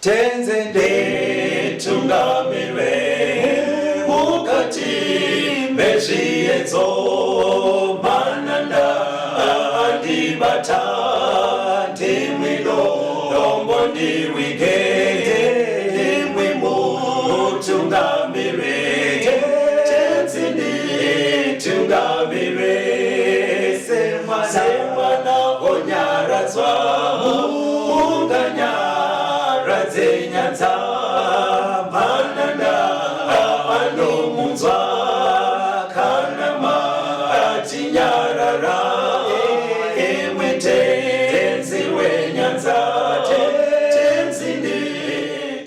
tenzende tungamirwe mukati mezviedzo mananda andibata ndimwino dombo ndiwige ndimwi mutungamirwe tenzende tungamirwe semwana onyaradzwa unganyara nyanza mananda anomunzwa kanama atinyarara emwe tenzi wenyanza tenzinde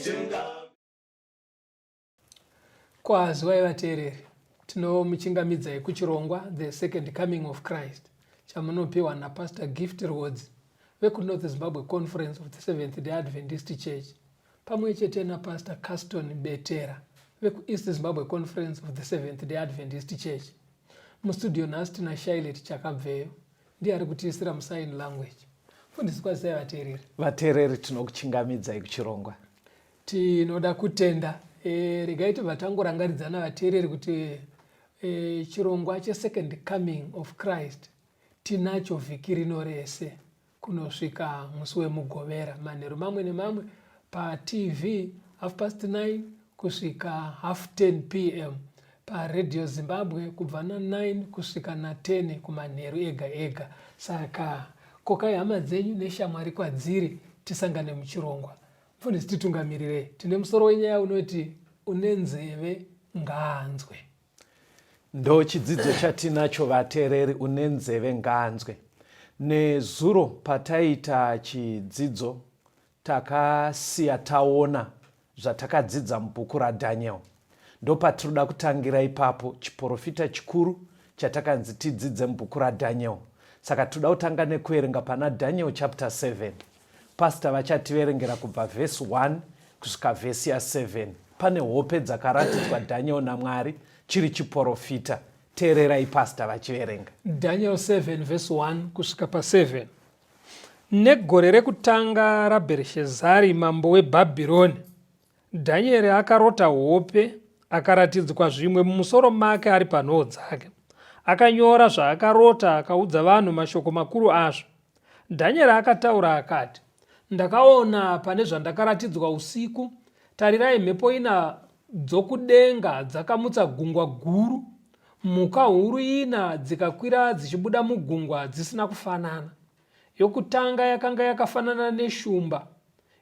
tunga. Kwazwai vateereri, tinomuchingamidzai kuchirongwa The Second Coming of Christ chamunopiwa naPastor Gift Rewards vekuNorth Zimbabwe Conference of the Seventh Day Adventist Church pamwe chete naPastor Caston Betera vekuEast Zimbabwe Conference of the Seventh Day Adventist Church. Mustudio nhasi tina Shailet Chakabveyo ndiye ari kutiisira musign language. Fundiswa sei vateereri? Vateereri tinokuchingamidzai kuchirongwa. Tinoda kutenda regai tibva tangorangaridzana vateereri kuti chirongwa cheSecond Coming of Christ tinacho vhiki rino rese kunosvika musi wemugovera manheru mamwe nemamwe paTV 9:30 kusvika 10:30 p.m. paRadio Zimbabwe kubva na9 kusvika na10 kumanheru ega ega. Saka kokai hama dzenyu neshamwari kwadziri tisangane muchirongwa. Mufundisi titungamirire. Tine musoro wenyaya unoti une nzeve ngaanzwe. Ndo chidzidzo chatinacho vateereri, une nzeve ngaanzwe. Nezuro pataita chidzidzo takasiya taona zvatakadzidza mubhuku raDhaniel. Ndo patinoda kutangira ipapo chiprofita chikuru chatakanzi tidzidze mubhuku raDhaniel. Saka toda kutanga nekuerenga pana Daniel chapter 7. Pastor vachativerengera kubva verse 1 kusvika verse ya 7. Pane hope dzakaratidzwa Daniel naMwari chiri chiprofita. Teererai pastor vachiverenga. Daniel 7 verse 1 kusvika pa7. Negore rekutanga raBherishazari mambo weBhabhironi, Dhanieri akarota hope, akaratidzwa zvimwe mumusoro make ari panhoo dzake. Akanyora zvaakarota akaudza vanhu mashoko makuru azvo. Dhanieri akataura akati, ndakaona pane zvandakaratidzwa usiku, tarirai mhepo ina dzokudenga dzakamutsa gungwa guru, mhuka huru ina dzikakwira dzichibuda mugungwa dzisina kufanana. Yokutanga yakanga yakafanana neshumba,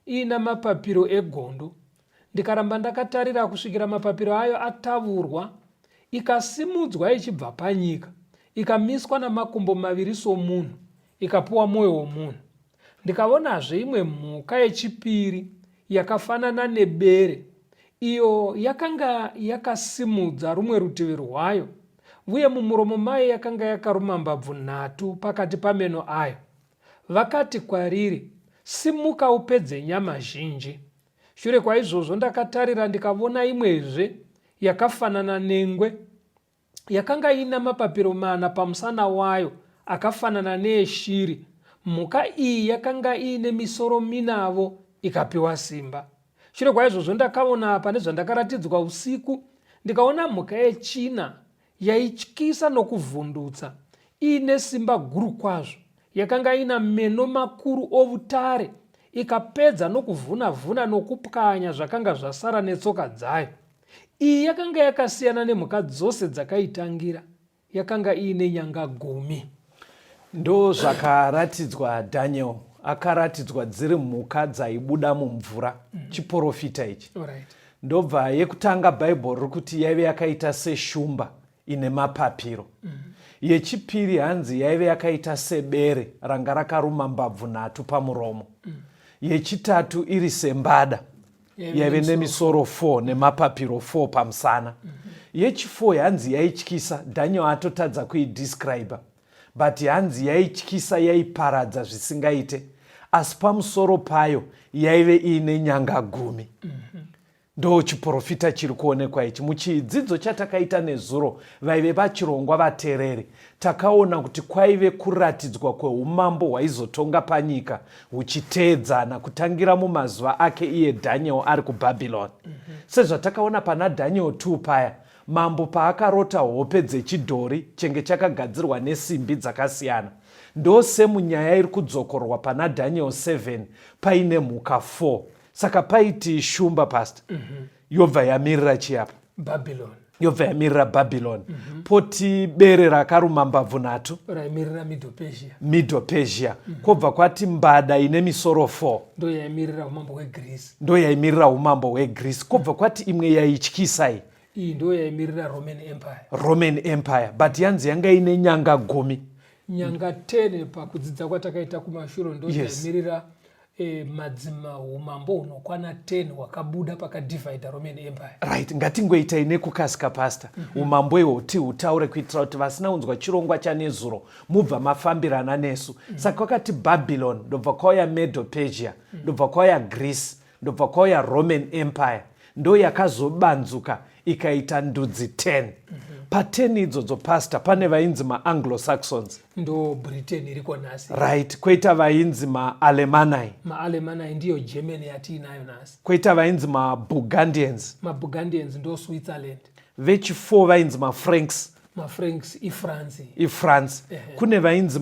ina mapapiro egondo. Ndikaramba ndakatarira kusvikira mapapiro ayo atavurwa, ikasimudzwa ichibva panyika, ikamiswa namakumbo maviri somunhu, ikapuwa mwoyo womunhu. Ndikaonazve imwe mhuka yechipiri yakafanana nebere, iyo yakanga yakasimudza rumwe rutivi rwayo, uye mumuromo mayo yakanga yakaruma mbabvu 3 pakati pameno ayo. Vakati kwariri, simuka upedze nyama zhinji. Shure kwaizvozvo ndakatarira ndikaona imwezve yakafanana nengwe, yakanga ina mapapiro 4 pamusana wayo akafanana neeshiri. Mhuka iyi yakanga ine misoro 4 ikapiwa simba. Shure kwaizvozvo ndakaona pane zvandakaratidzwa usiku, ndikaona mhuka yechina yaityisa nokuvhundutsa, ine simba guru kwazvo, yakanga ina meno makuru ovutare, ikapedza nokuvhuna-vhuna nokupwanya zvakanga zvasara netsoka dzayo. Iyi yakanga yakasiyana nemhuka dzose dzakaitangira, yakanga ine nyanga 10. Ndo zvakaratidzwa Daniel, akaratidzwa dziri mhuka dzaibuda mumvura, chiprofita ichi. Ndobva yekutanga Bible rikuti yaive yakaita seshumba ine mapapiro. Yechipiri hanzi yaive yakaita sebere ranga rakaruma mbabvu 3 pamuromo. Yechitatu iri sembada, yaive nemisoro 4 nemapapiro 4 pamusana. Yechi4 hanzi yaityisa, Daniel atotadza kuidescribe, but hanzi yaityisa, yaiparadza zvisingaite, asi pamusoro payo yaive ine nyanga 10. ndo chiprofita chiri kuonekwa ichi. Muchidzidzo chatakaita nezuro vaive vachirongwa vatereri, takaona kuti kwaive kuratidzwa kweumambo hwaizotonga panyika huchiteedzana kutangira mumazuva ake iye Daniel ari kuBhabhironi. Sezvatakaona pana Daniel 2 paya, mambo paakarota hope dzechidhori chenge chakagadzirwa nesimbi dzakasiyana, ndose munyaya iri kudzokorwa pana Daniel 7 paine mhuka 4. Saka paiti shumba pastor, yobva yamirira chiapa Babylon, yobva yamirira Babylon. Poti bere rakaruma mbabvu nhatu raimirira Middle Persia. Kobva kwati mbada ine misoro 4 ndo yaimirira umambo hweGreece, ndo yaimirira umambo hweGreece. Kobva kwati imwe yaityisai, iyi ndo yaimirira Roman Empire, but yanzi yanga ine nyanga 10. Nyanga 10 pakudzidza kwatakaita kumashure ndo yaimirira madzima umambo unokwana 10 wakabuda pakadivhaidha Roman Empire. Right, ngatingoitai nekukasika pastor. Umambo ihwo hutaure kuitira kuti vasina kunzwa chirongwa chanezuro mubva mafambirana nesu. Saka kwakati Babylon, ndobva kwauya Medo Persia, ndobva kwauya Greece, ndobva kwauya Roman Empire, ndo yakazobanzuka ikaita ndudzi 10. Pa10 idzodzo pastor pane vainzi maAnglo-Saxons, ndo Britain iriko nhasi. right. Kwoita vainzi maAlemanai, ndiyo Germany yatiinayo nhasi. kwoita vainzi maBurgundians, ndo Switzerland. vechi4 vainzi maFranks, maFranks iFrance. Kune vainzi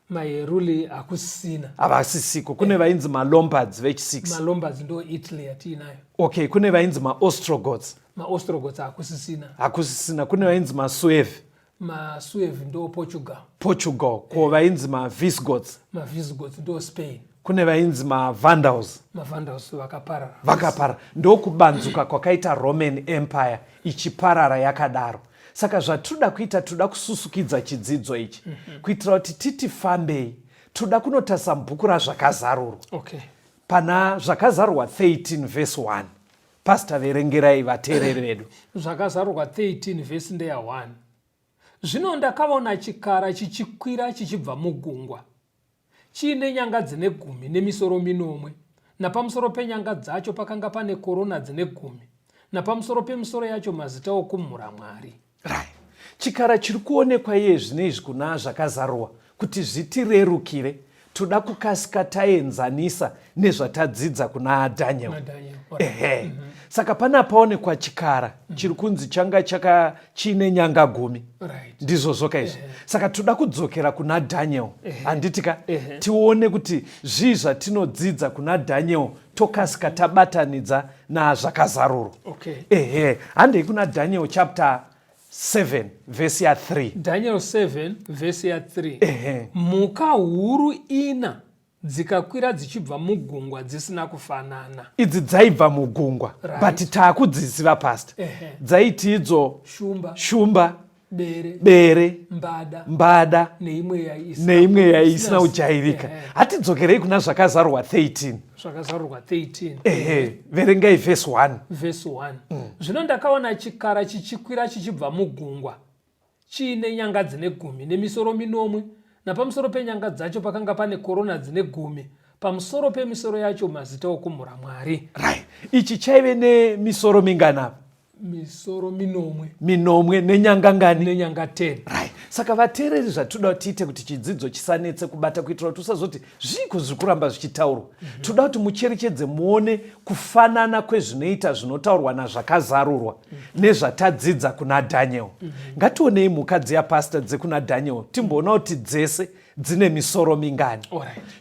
maheruli hakusisina, havasisiko. Kune vainzi maLombards, vechi6. Lombards ndo Italy yatiinayo. Okay, kune vainzi maOstrogoths, Ostrogoths hakusisina. Kune vainzi maSuev, ndo Portugal. Ko vainzi maVisigoths, ndo Spain. kune vainzi maVandals, vakaparara. Ndokubanzuka kwakaita Roman Empire ichiparara yakadaro. Saka zvatoda kuita, toda kususukidza chidzidzo ichi kuitira kuti titi fambei, toda kunotarisa mubhuku razvakazarurwa. Pana zvakazarurwa 13 verse 1. Pastor, verengerai vateereri vedu. Zvakazarurwa 13 verse ndeya 1. Zvino ndakaona chikara chichikwira chichibva mugungwa, chiine nyanga dzine 10 nemisoro 9, napamusoro penyanga dzacho pakanga pane korona dzine 10, napamusoro pemisoro yacho mazita okumhura Mwari. Right. Chikara chiri kuonekwa iye zvinezvi kuna zvakazarurwa kuti zvitirerukire, toda kukasika taenzanisa nezvatadzidza kuna Daniel. Saka pana paonekwa chikara chiri kunzi changa chiine nyanga 10. Ndizvo zvoka izvi. Saka toda kudzokera kuna Daniel. Handitika tione kuti zvii zvatinodzidza kuna Daniel tokasika tabatanidza nazvakazarurwa. Handei kuna Daniel chapter 7 verse ya 3. Daniel 7 verse ya 3. Mhuka huru 4 dzikakwira dzichibva mugungwa dzisina kufanana. Idzi dzaibva mugungwa, but taakudziziva pastor. Dzaiti idzo shumba, bere, mbada neimwe yaisina kujairika. Hatidzokerei kuna zvakazarurwa 13. Verengai verse 1. Zvino ndakaona chikara chichikwira chichibva mugungwa, chiine nyanga dzine 10 nemisoro 9, napamusoro penyanga dzacho pakanga pane korona dzine 10, pamusoro pemisoro yacho mazita okumhura Mwari. Right. Ichi chaive nemisoro mingana? Misoro 9 nenyanga ngani? Nenyanga 10. Right. Saka vateereri zvatoda tiite kuti chidzidzo chisanetse kubata kuitira kuti usazoti zviko zviri kuramba zvichitaurwa. Toda kuti mucherechedze muone kufanana kwezvinoita zvinotaurwa nazvakazarurwa nezvatadzidza kuna Daniel. Ngationei mhuka dziya pastor dzekuna Daniel timboona kuti dzese dzine misoro mingani.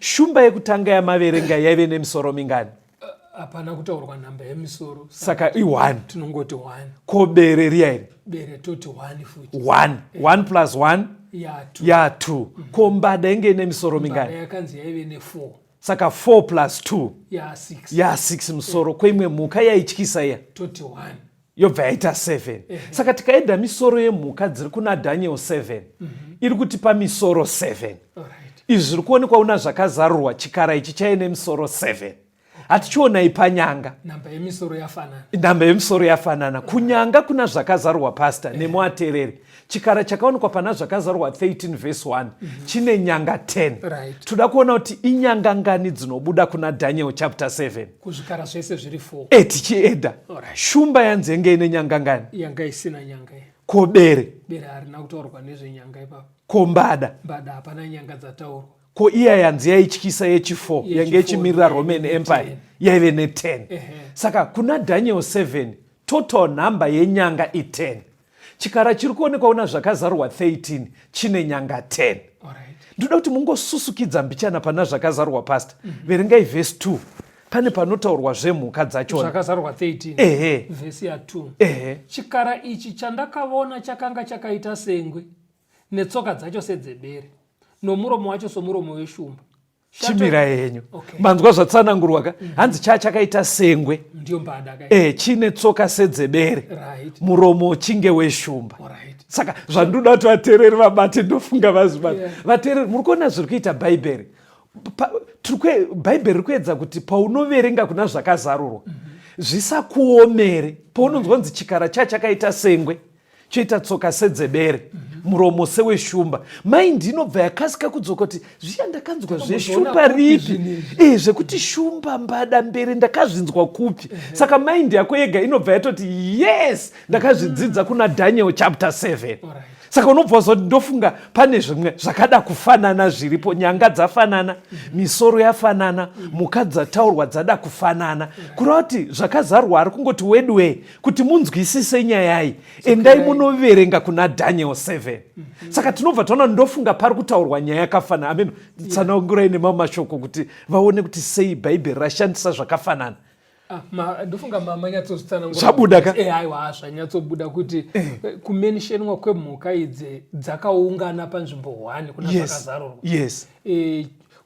Shumba yekutanga yamaverenga yaive nemisoro mingani? Hapana kutaurwa namba yemisoro. Saka i1. Tinongoti 1. Ko bere riya iri? Bere toti 1 futi. 1 plus 1 ya 2. Ko mbada inge ine misoro mingani? Mbada yakanzi yaive ne 4. Saka 4 plus 2 ya 6 misoro. Ko imwe mhuka yaityisa iya? Toti 1. Yobva yaita 7. Saka tikaenda misoro yemhuka dziri kuna Daniel 7 iri kutipa misoro 7. Izvi zviri kuonekwa una zvakazarurwa chikara ichi chaine misoro 7. hatichionai panyanga. Namba yemisoro yafanana. Kunyanga kuna zvakazarwa pasta nemuatereri. Chikara chakaonekwa pana zvakazarwa 13 verse 1 chine nyanga 10. Toda kuona kuti inyanga ngani dzinobuda kuna Daniel chapter 7. Kuzvikara zvese zviri 4. Tichienda. Shumba yanzenge ine nyanga ngani? Yanga isina nyanga. Ko bere harina kutaurwa nezvenyanga ipapo. Ko mbada hapana nyanga dzataurwa. Ko iya yanzi yaityisa yechi4 yange ichimirira Roman Empire yaive ne10. Saka kuna Daniel 7 total number yenyanga i10. Chikara chiri kuonekwa una zvakazarwa 13 chine nyanga 10. Ndoda kuti mungosusukidza mbichana pana zvakazarwa pasta. Verengai verse 2. Pane panotaurwa zvemhuka dzachona. Zvakazarwa 13. Verse ya 2. Chikara ichi chandakaona chakanga chakaita sengwe netsoka dzacho sedzebere nomuromo wacho somuromo weshumba. Chimira yenyu. Manzwa zvatsanangurwa ka? Hanzi chakaita sengwe. Ndiyo mbada ka. Chine tsoka sedzebere. Muromo chinge weshumba. Saka zvandoda kuti vateereri vabate ndofunga vazibata. Vateereri muri kuona zviri kuita Bhaibheri. Bhaibheri riri kuedza kuti paunoverenga kuna zvakazarurwa zvisakuomere. Paunonzwa kunzi chikara chakaita sengwe choita tsoka sedzebere muromo seweshumba, maindi inobva yakasika kudzoka kuti zviya ndakanzwa zveshumba ripi, zvekuti shumba mbada mbere ndakazvinzwa kupi. Saka maindi yako yega inobva yatoti yes ndakazvidzidza kuna Daniel chapter 7. Saka unobva zoti ndofunga pane zvimwe zvakada kufanana zviripo, nyanga dzafanana, misoro yafanana, mhuka dzataurwa dzada kufanana. Kureva kuti zvakazarwa ari kungoti wedway kuti munzwisise nyayai endai munoverenga kuna Daniel 7. Saka tinobva taona ndofunga pari kutaurwa nyaya yakafanana. Amen. Tsanangurai nemamwe mashoko kuti vaone kuti sei Bhaibheri rashandisa zvakafanana. Ndofunga manyatsostanangura zvabuda ka aiwa zvanyatsobuda kuti kumentionwa kwemhuka idzi dzakaungana panzvimbo 1 kuna zvakazarurwa.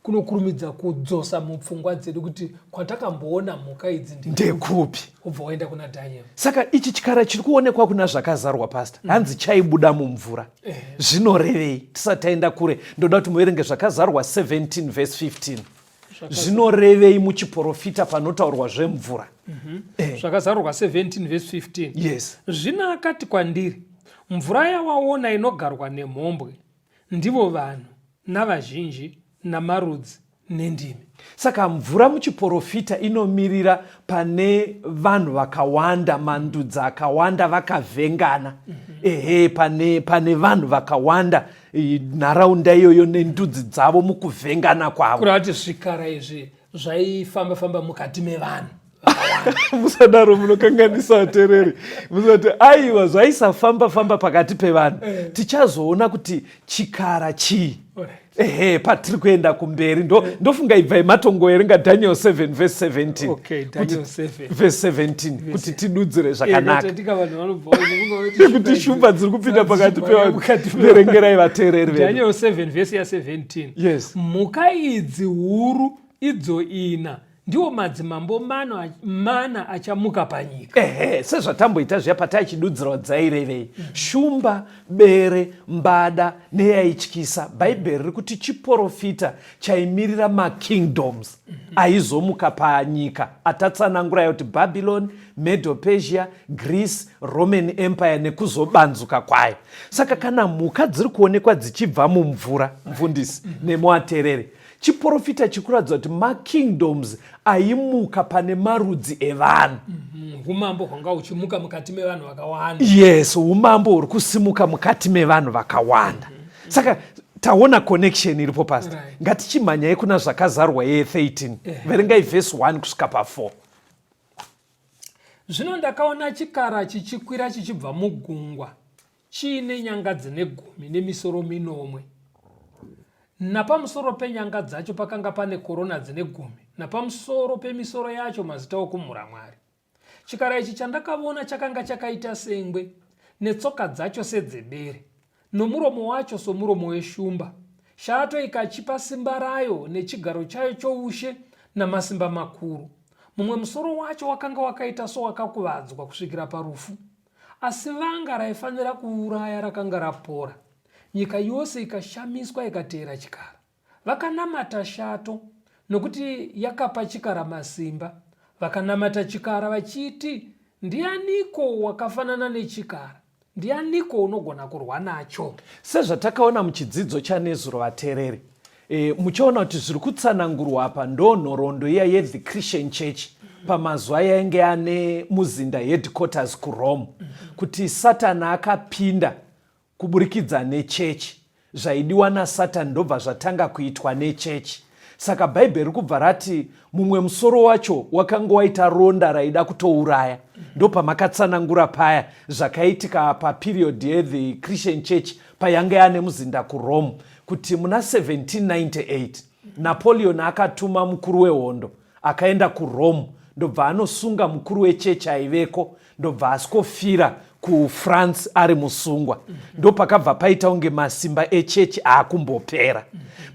Kunokurumidza kudzosa mupfungwa dzedu kuti kwatakamboona mhuka idzi ndekupi kubva waenda kuna Daniel. Saka ichi chikara chiri kuonekwa kuna zvakazarwa pasta hanzi chaibuda mumvura. Zvinorevei? Tisati taenda kure ndoda kuti muverenge zvakazarwa 17 verse 15. Zvinorevei muchiprofita panotaurwa zvemvura? Zvakazarurwa 17 verse 15. Zvino akati kwandiri, mvura yawaona inogarwa nemhombwe ndivo vanhu navazhinji namarudzi nendimi. Saka mvura muchiprofita inomirira pane vanhu vakawanda, mandudzi akawanda vakavhengana. Pane vanhu vakawanda nharaunda iyoyo nendudzi dzavo mukuvhengana kwavo. Kureva kuti zvikara izvi zvaifamba mukati mevanhu. Musadaro munokanganisa vateereri. Musati aiwa zvaisafamba pakati pevanhu. Tichazoona kuti chikara chii. Patiri kuenda kumberi ndofunga ibva matongoerenga Daniel 7 verse 17. Daniel 7 verse 17 kuti tidudzire zvakanaka. Kuti shumba dziri kupinda pakati pevanhu. Verengerai vateereri vedu. Daniel 7 verse ya 17. Mhuka idzi huru idzo ina ndiwo madzimambo mana achamuka panyika. Sezvatamboita zviya pataichidudzira dzairevei. Shumba, bere, mbada neyaityisa. Bhaibheri riri kuti chiprofita chaimirira makingdoms aizomuka panyika. Atatsanangura kuti Babylon, Medo-Persia, Greece, Roman Empire nekuzobanzuka kwayo. Saka kana mhuka dziri kuonekwa dzichibva mumvura, mfundisi nemuaterere, chiprofita chikuratidza kuti makingdoms aimuka pane marudzi evanhu. Umambo hwanga huchimuka mukati mevanhu vakawanda. Umambo huri kusimuka mukati mevanhu vakawanda. Saka taona connection iripo pasta. Ngatichimhanyai kuna zvakazarwa ye13. Verengai verse 1 kusvika pa4. Zvino ndakaona chikara chichikwira chichibva mugungwa chiine nyanga dzine 10 nemisoro 9. Napamusoro penyanga dzacho pakanga pane korona dzine 10, napamusoro pemisoro yacho mazita okumhura Mwari. Chikara ichi chandakaona chakanga chakaita sengwe, netsoka dzacho sedzebere, nomuromo wacho somuromo weshumba. Shato ikachipa simba rayo nechigaro chayo choushe namasimba makuru. Mumwe musoro wacho wakanga wakaita sowakakuvadzwa kusvikira parufu, asi vanga raifanira kuuraya rakanga rapora. Nyika yose ikashamiswa ikateera chikara. Vakanamata shato, nokuti yakapa chikara masimba. Vakanamata chikara vachiti, ndianiko wakafanana nechikara? Ndianiko unogona kurwa nacho? Sezvatakaona muchidzidzo chanezuro vateereri, muchiona kuti zviri kutsanangurwa apa ndo nhoroondo iya yeThe Christian Church pamazuva yainge ane muzinda headquarters kuRome, kuti Satani akapinda kuburikidza nechechi. Zvaidiwa naSatani ndobva zvatanga kuitwa nechechi. Saka bhaibheri riri kubva rati mumwe musoro wacho wakanga waita ronda raida kutouraya. Ndo pamakatsanangura paya zvakaitika paperiodi yeThe Christian Church payanga ane muzinda kuRome, kuti muna 1798 Napoleon akatuma mukuru wehondo akaenda kuRome, ndobva anosunga mukuru wechechi aiveko, ndobva asikofira kuFrance ari musungwa. Ndo pakabva paita unge masimba echechi aakumbopera.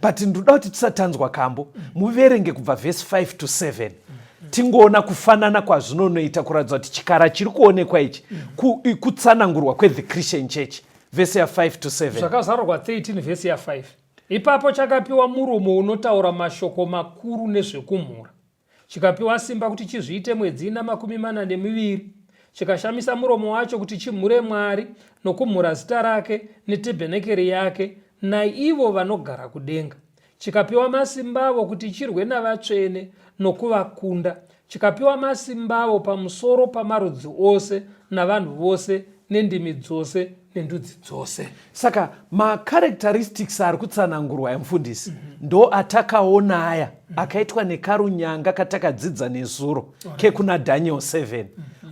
But ndoda kuti tisatanzwa kambo, muverenge kubva verse 5 to 7. Tingoona kufanana kwazvinonoita kuratidza kuti chikara chiri kuonekwa ichi kutsanangurwa kweThe Christian Church. Verse ya 5 to 7. Zvakazarurwa 13 verse ya 5. Ipapo chakapiwa muromo unotaura mashoko makuru nezvekumhura. Chikapiwa simba kuti chizviite mwedzi ina 42. Chikashamisa muromo wacho kuti chimhure Mwari nokumhura zita rake netebhenekeri yake naivo vanogara kudenga. Chikapiwa masimbavo kuti chirwe navatsvene nokuvakunda. Chikapiwa masimbavo pamusoro pamarudzi ose navanhu vose nendimi dzose nendudzi dzose. Saka macharacteristics ari kutsanangurwa emufundisi ndo atakaona aya akaitwa nekarunyanga katakadzidza nezuro kekuna Daniel 7.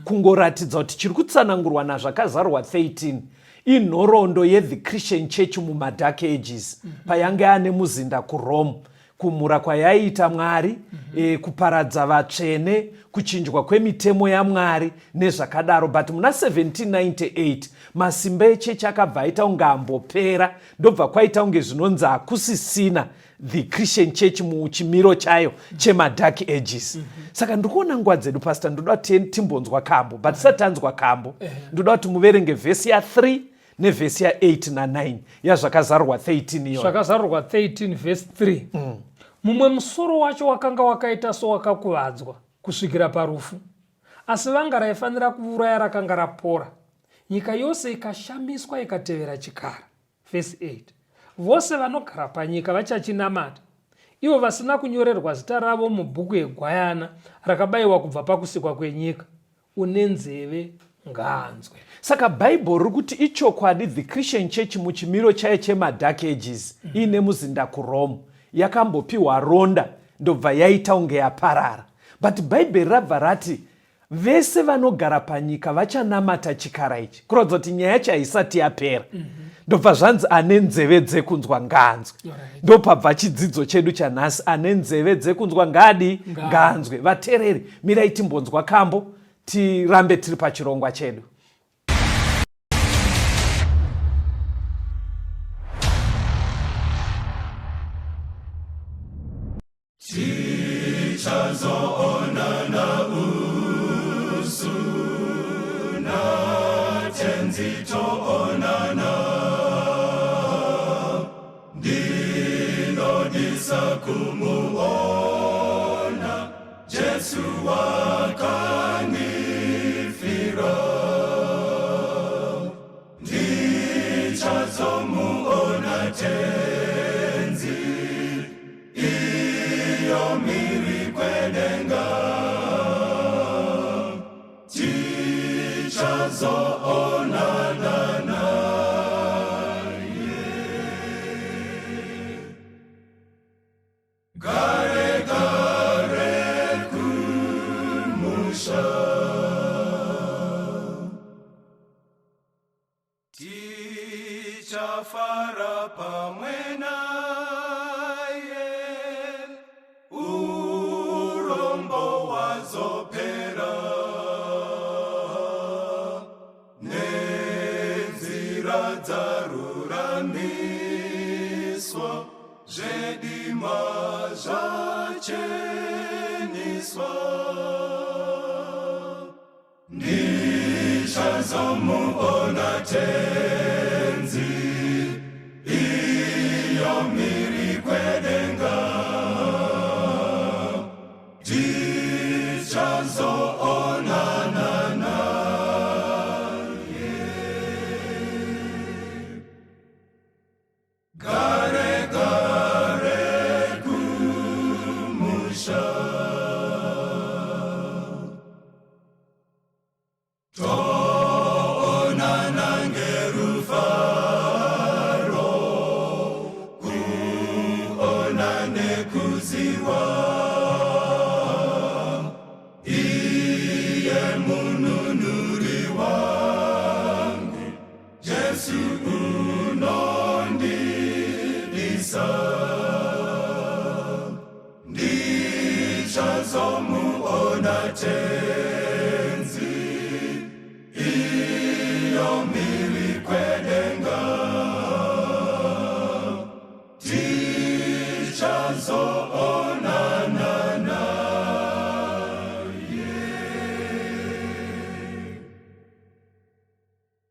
Kungoratidza kuti chiri kutsanangurwa nazvakazarurwa 13 inhoroondo yeThe Christian Church mumadark ages, payanga ane muzinda kuRome, kumhura kwayaiita Mwari, kuparadza vatsvene, kuchinjwa kwemitemo yaMwari nezvakadaro. But muna 1798 masimba echechi akabva aita unge ambopera, ndobva kwaita unge zvinonzi hakusisina The Christian Church muchimiro chayo chemadark ages. Saka ndikuona nguva dzedu pastor, ndoda kuti timbonzwa kambo, but tisatanzwa kambo. Ndoda kuti muverenge vhesi ya 3 nevhesi ya 8 na 9 yazvakazarurwa 13 iyo. Zvakazarurwa 13 verse 3. Mumwe musoro wacho wakanga wakaita sowakakuvadzwa kusvikira parufu, asi vanga raifanira kuuraya rakanga rapora. Nyika yose ikashamiswa ikatevera chikara. Verse 8. Vose vanogara panyika vachachinamata, ivo vasina kunyorerwa zita ravo mubhuku yeGwayana rakabayiwa kubva pakusikwa kwenyika. Une nzeve ngaanzwe. Saka bhaibheri riri kuti ichokwadi The Christian Church muchimiro chayo chemadark ages ine muzinda kuRome yakambopiwa ronda ndobva yaita unge yaparara. But bhaibheri rabva rati vese vanogara panyika vachanamata chikara ichi, kuratidza kuti nyaya yacho haisati yapera. Ndobva zvanzi ane nzeve dzekunzwa ngaanzwe. Ndopabva chidzidzo chedu chanhasi, ane nzeve dzekunzwa ngaanzwe. Vateereri, mirai timbonzwa kambo tirambe tiri pachirongwa chedu. Tichazoonana usu na tenzitoonana, ndinodisa kumuona Jesu wakanifira. Ndichazomuona tenzi iyo miri kwedenga. Tichazoonana naye. Gare gare kumusha. Tichafara pamwe naye, urombo wazopera, nenzira dzaruramiswa, zvedima zvacheniswa. Ndichazomuona tenzi iyo miri kwedenga. tichazoonana naye. Gare gare kumusha, toonana ngerufaro, kuonane kuziwa. Iye mununuri wangu, Jesu unondidisa. Ndichazomuona tenzi, iyo miri kwedenga. Tichazoonana naye.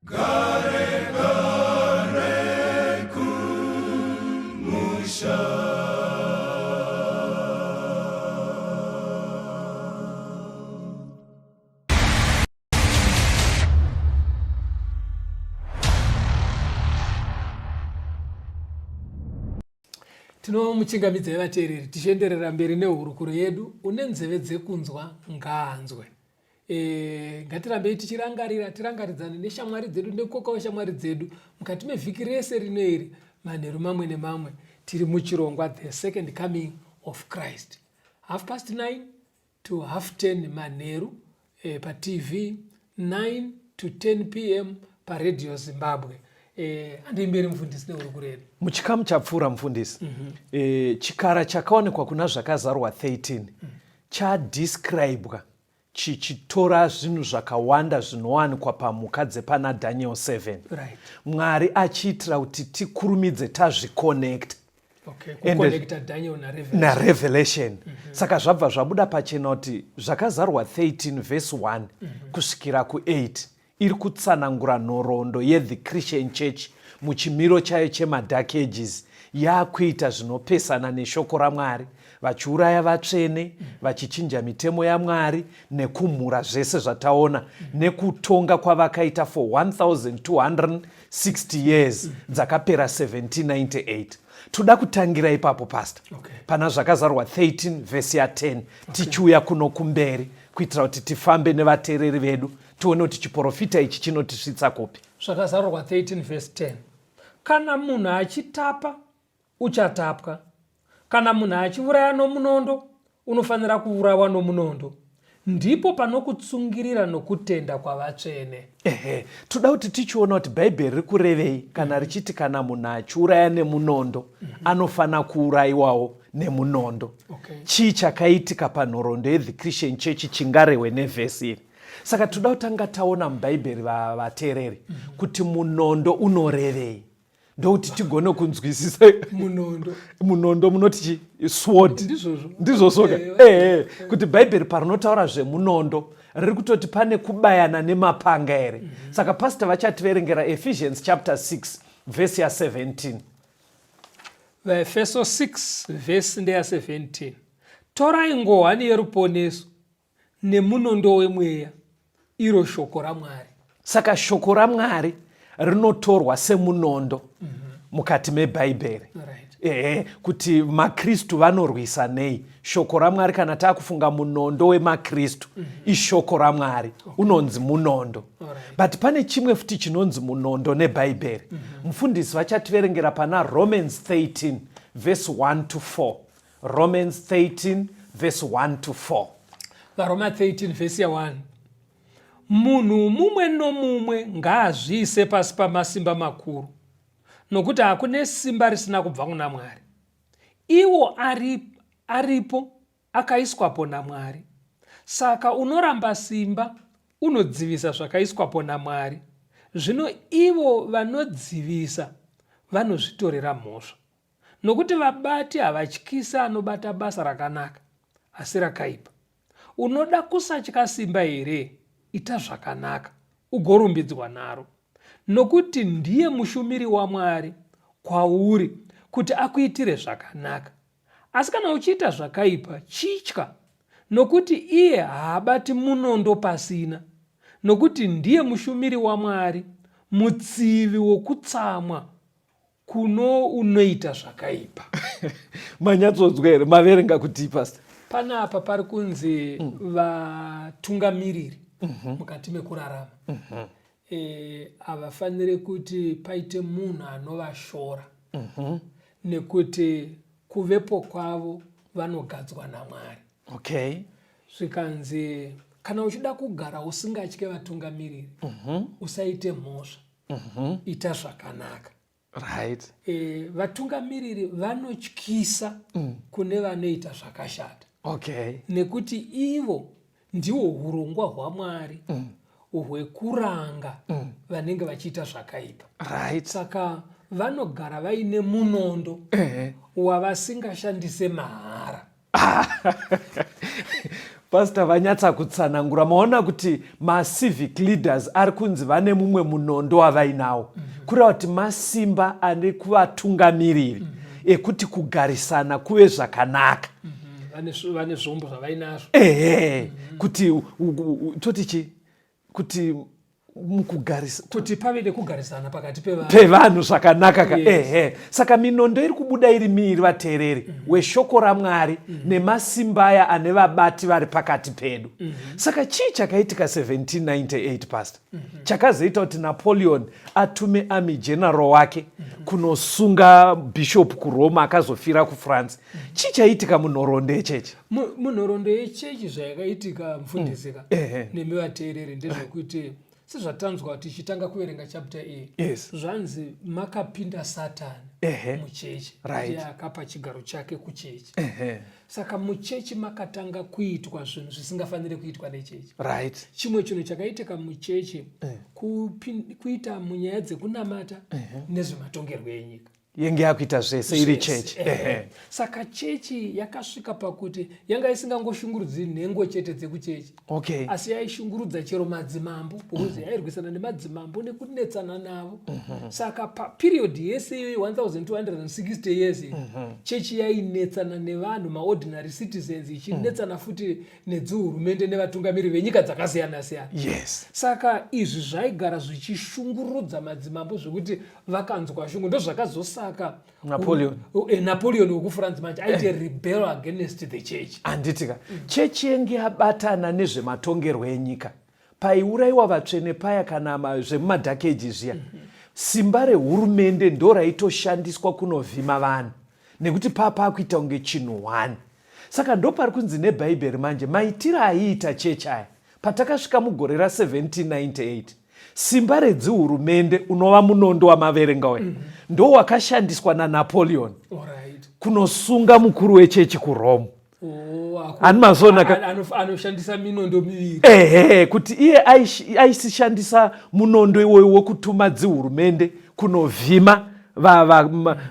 Gare gare kumusha. Tinomuchingamidza vateereri tichienderera mberi nehurukuro yedu. Une nzeve dzekunzwa ngaanzwe. Ngatirambei tirangaridzane neshamwari dzedu nekoka weshamwari dzedu mukati mevhiki rese rino iri, manheru mamwe nemamwe tiri muchirongwa The Second Coming of Christ. 9:30 to 10:30 manheru paTV, 9 to 10 p.m. paRadio Zimbabwe. Andimberi mufundisi nehurukuro yedu. Muchikamu chapfuura mufundisi, chikara chakaonekwa kuna zvakazarwa 13 chadescribwa chichitora zvinhu zvakawanda zvinowanikwa pamhuka dzepana Daniel 7. Right. Mwari achiitira kuti tikurumidze tazviconnect kuconnecta Daniel naRevelation. Saka zvabva zvabuda pachena kuti zvakazarwa 13 verse 1 kusvikira ku8 iri kutsanangura nhoroondo yeThe Christian Church muchimiro chayo chemadark ages, yakuita zvinopesana neshoko raMwari, vachiuraya vatsvene, vachichinja mitemo yaMwari, nekumhura zvese zvataona, nekutonga kwavakaita for 1260 years dzakapera 1798. Toda kutangira ipapo pastor, pana zvakazarwa 13 verse ya 10 tichiuya kuno kumberi kuitira kuti tifambe nevateereri vedu tione kuti chiprofita ichi chinotisvitsa kupi. Zvakazarwa 13 verse 10. Kana munhu achitapa, uchatapwa. Kana munhu achiuraya nomunondo, unofanira kuurawa nomunondo. Ndipo panokutsungirira nokutenda kwavatsvene. Toda kuti tichiona kuti Bhaibheri riri kurevei kana richiti kana munhu achiuraya nemunondo anofana kuurayiwawo nemunondo. Chii chakaitika panhoroondo yeThe Christian Church chingarehwe nevhesi iri? Saka toda kutanga taona muBhaibheri vateereri kuti munondo unorevei, ndokuti tigone kunzwisisa. Munondo munoti sword ndizvosoka. Kuti Bhaibheri parinotaura zvemunondo riri kutoti pane kubayana nemapanga here. Saka pastor vachativerengera Ephesians chapter 6 verse ya 17. Vaefeso 6 verse ndeya 17. Torai ngohwani yeruponeso nemunondo wemweya, iro shoko raMwari. Saka shoko raMwari rinotorwa semunondo mukati meBhaibheri. Kuti maKristu vanorwisa nei shoko raMwari. Kana takufunga munondo wemaKristu ishoko raMwari, unonzi munondo. But pane chimwe futi chinonzi munondo neBhaibheri. Mufundisi vachativerengera pana Romans 13 verse 1 to 4. Romans 13 verse 1 to 4. Varoma 13 verse ya 1. Munhu mumwe nomumwe ngaazviise pasi pamasimba makuru, nokuti hakune simba risina kubva kuna Mwari. Iwo aripo akaiswapo naMwari. Saka unoramba simba unodzivisa zvakaiswapo naMwari. Zvino ivo vanodzivisa vanozvitorera mhosva, nokuti vabati havatyisa anobata basa rakanaka, asi rakaipa. Unoda kusatya simba here? Ita zvakanaka ugorumbidzwa naro, nokuti ndiye mushumiri waMwari kwauri kuti akuitire zvakanaka. Asi kana uchiita zvakaipa, chitya, nokuti iye haabati munondo pasina, nokuti ndiye mushumiri waMwari, mutsivi wokutsamwa kuno unoita zvakaipa. Manyatsodzwa here maverenga kuti pastor? Panapa pari kunzi vatungamiriri mukati mekurarama. Havafaniri kuti paite munhu anovashora, nekuti kuvepo kwavo vanogadzwa naMwari. Okay. Zvikanzi kana uchida kugara usingatye vatungamiriri, usaite mhosva, ita zvakanaka. Right. Vatungamiriri vanotyisa kune vanoita zvakashata. Okay. Nekuti ivo ndiwo urongwa hwaMwari hwekuranga vanenge vachiita zvakaipa. Right. Saka vanogara vaine munondo wavasingashandise mahara. Pastor vanyatsa kutsanangura, maona kuti ma-civic leaders ari kunzi vane mumwe munondo wavainawo, kureva kuti masimba ane kuvatungamiriri ekuti kugarisana kuve zvakanaka. Vane zvombo zvavainazvo. Kuti totichi kuti kuti pave nekugarisana pakati pevanhu zvakanaka. Yes. Saka minondo iri kubuda iri miiri, vateereri weshoko raMwari nemasimba aya ane vabati vari pakati pedu. Saka chii chakaitika 1798 pastor? Chakazoita kuti Napoleon atume army general wake kunosunga bishop kuRoma akazofira kuFrance. Chii chaitika munhoroondo yechechi? Munhoroondo yechechi zvayakaitika, mufundisika nemi vateereri, ndezvekuti sezvatanzwa kuti tichitanga kuverenga chapter A. Yes. Zvanzi makapinda Satani muchechi. Ndiye akapa chigaro chake kuchechi. Saka muchechi makatanga kuitwa zvinhu zvisingafaniri kuitwa nechechi. Right. Chimwe chinhu chakaitika muchechi kuita munyaya dzekunamata nezvematongerwo enyika. Yenge yakuita zvese iri chechi. Saka chechi yakasvika pakuti yanga isingangoshungurudzi nhengo chete dzekuchechi. Okay. Asi yaishungurudza chero madzimambo, because yairwisana nemadzimambo nekunetsana navo. Saka paperiodi yese iyoyi 1260 years chechi yainetsana nevanhu, maordinary citizens, ichinetsana futi nedzihurumende nevatungamiri venyika dzakasiyana siyana. Yes. Saka izvi zvaigara zvichishungurudza madzimambo zvokuti vakanzwa shungu. Ndo zvakazosaka Napoleon wokufrance manje aite rebel against the church. Anditika chechi yenge yabatana nezvematongerwo enyika, paiurayiwa vatsvene paya kana zvemumadhakeji zviya, simba rehurumende ndo raitoshandiswa kunovhima vanhu, nekuti pakuita kunge chinhu one. Saka ndo pari kunzi nebhaibheri manje maitiro aiita chechi aya patakasvika mugore ra1798, simba redzihurumende unova munondo wamaverenga we ndo wakashandiswa naNapoleon kunosunga mukuru wechechi kuRome. Anoshandisa minondo miviri. Kuti iye aisishandisa munondo iwoyo wokutuma dzihurumende kunovhima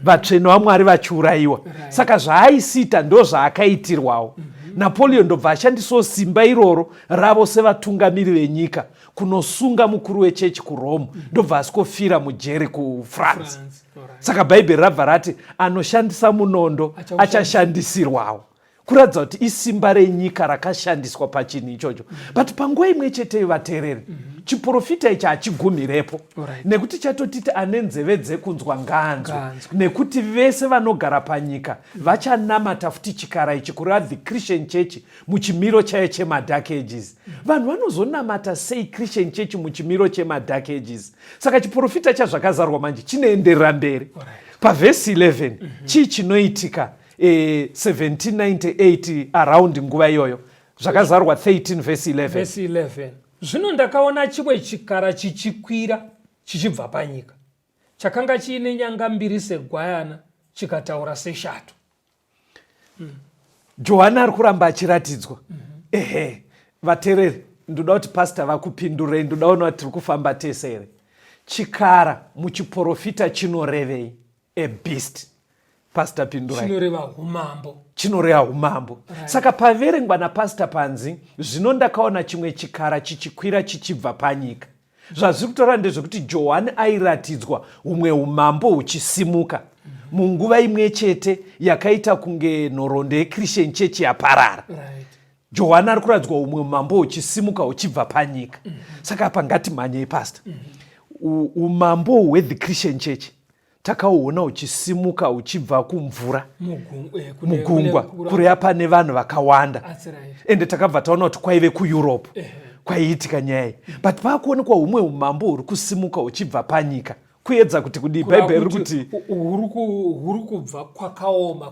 vatsvene vaMwari vachiurayiwa. Saka zvaaisita ndo zvaakaitirwawo. Napoleon ndobva ashandisawo simba iroro ravo sevatungamiri venyika kunosunga mukuru wechechi kuRome, ndobva asikofira mujeri kuFrance. Saka bhaibheri rabva rati anoshandisa munondo achashandisirwawo, kuratidza kuti isimba renyika rakashandiswa pachinhu ichocho. But panguva imwe cheteyo vateereri, chiprofita ichi hachigumirepo, nekuti chatotiti ane nzeve dzekunzwa ngaanzwe, nekuti vese vanogara panyika vachanamata futi chikara ichi, kureva the Christian church muchimiro chayo chemadhark ages. Vanhu vanozonamata sei Christian church muchimiro chemadhark ages? Saka chiprofita chazvakazarwa manje chinoenderera mberi. Pavhesi 11 chii chinoitika 1798 around nguva iyoyo? Zvakazarwa 13 verse 11. Zvino ndakaona chimwe chikara chichikwira chichibva panyika, chakanga chiine nyanga mbiri segwayana, chikataura seshato. Johana ari kuramba achiratidzwa. Vateereri, ndoda kuti pastor vakupindurei, ndoda kuona kuti tiri kufamba tese here. Chikara muchiprofita chinorevei? A beast. Pastor pindurai. Chinoreva umambo. Saka paverengwa napastor panzi, zvino ndakaona chimwe chikara chichikwira chichibva panyika. Zvazviri kutaura ndezvekuti Johani airatidzwa umwe umambo huchisimuka munguva imwe chete yakaita kunge nhoroondo yeChristian church yaparara. Johani ari kuradzwa umwe umambo uchisimuka uchibva panyika. Saka apa ngatimhanyei pastor. Umambo hwe-the Christian Church takauona uchisimuka uchibva kumvura, mugungwa, kureya pane vanhu vakawanda. Ende takabva taona kuti kwaive kuEurope kwaiitika nyaya iyi. But paakuonekwa umwe umambo huri kusimuka uchibva panyika. Kuedza kuti kudii Bhaibheri riri kuti huri kubva kwakaoma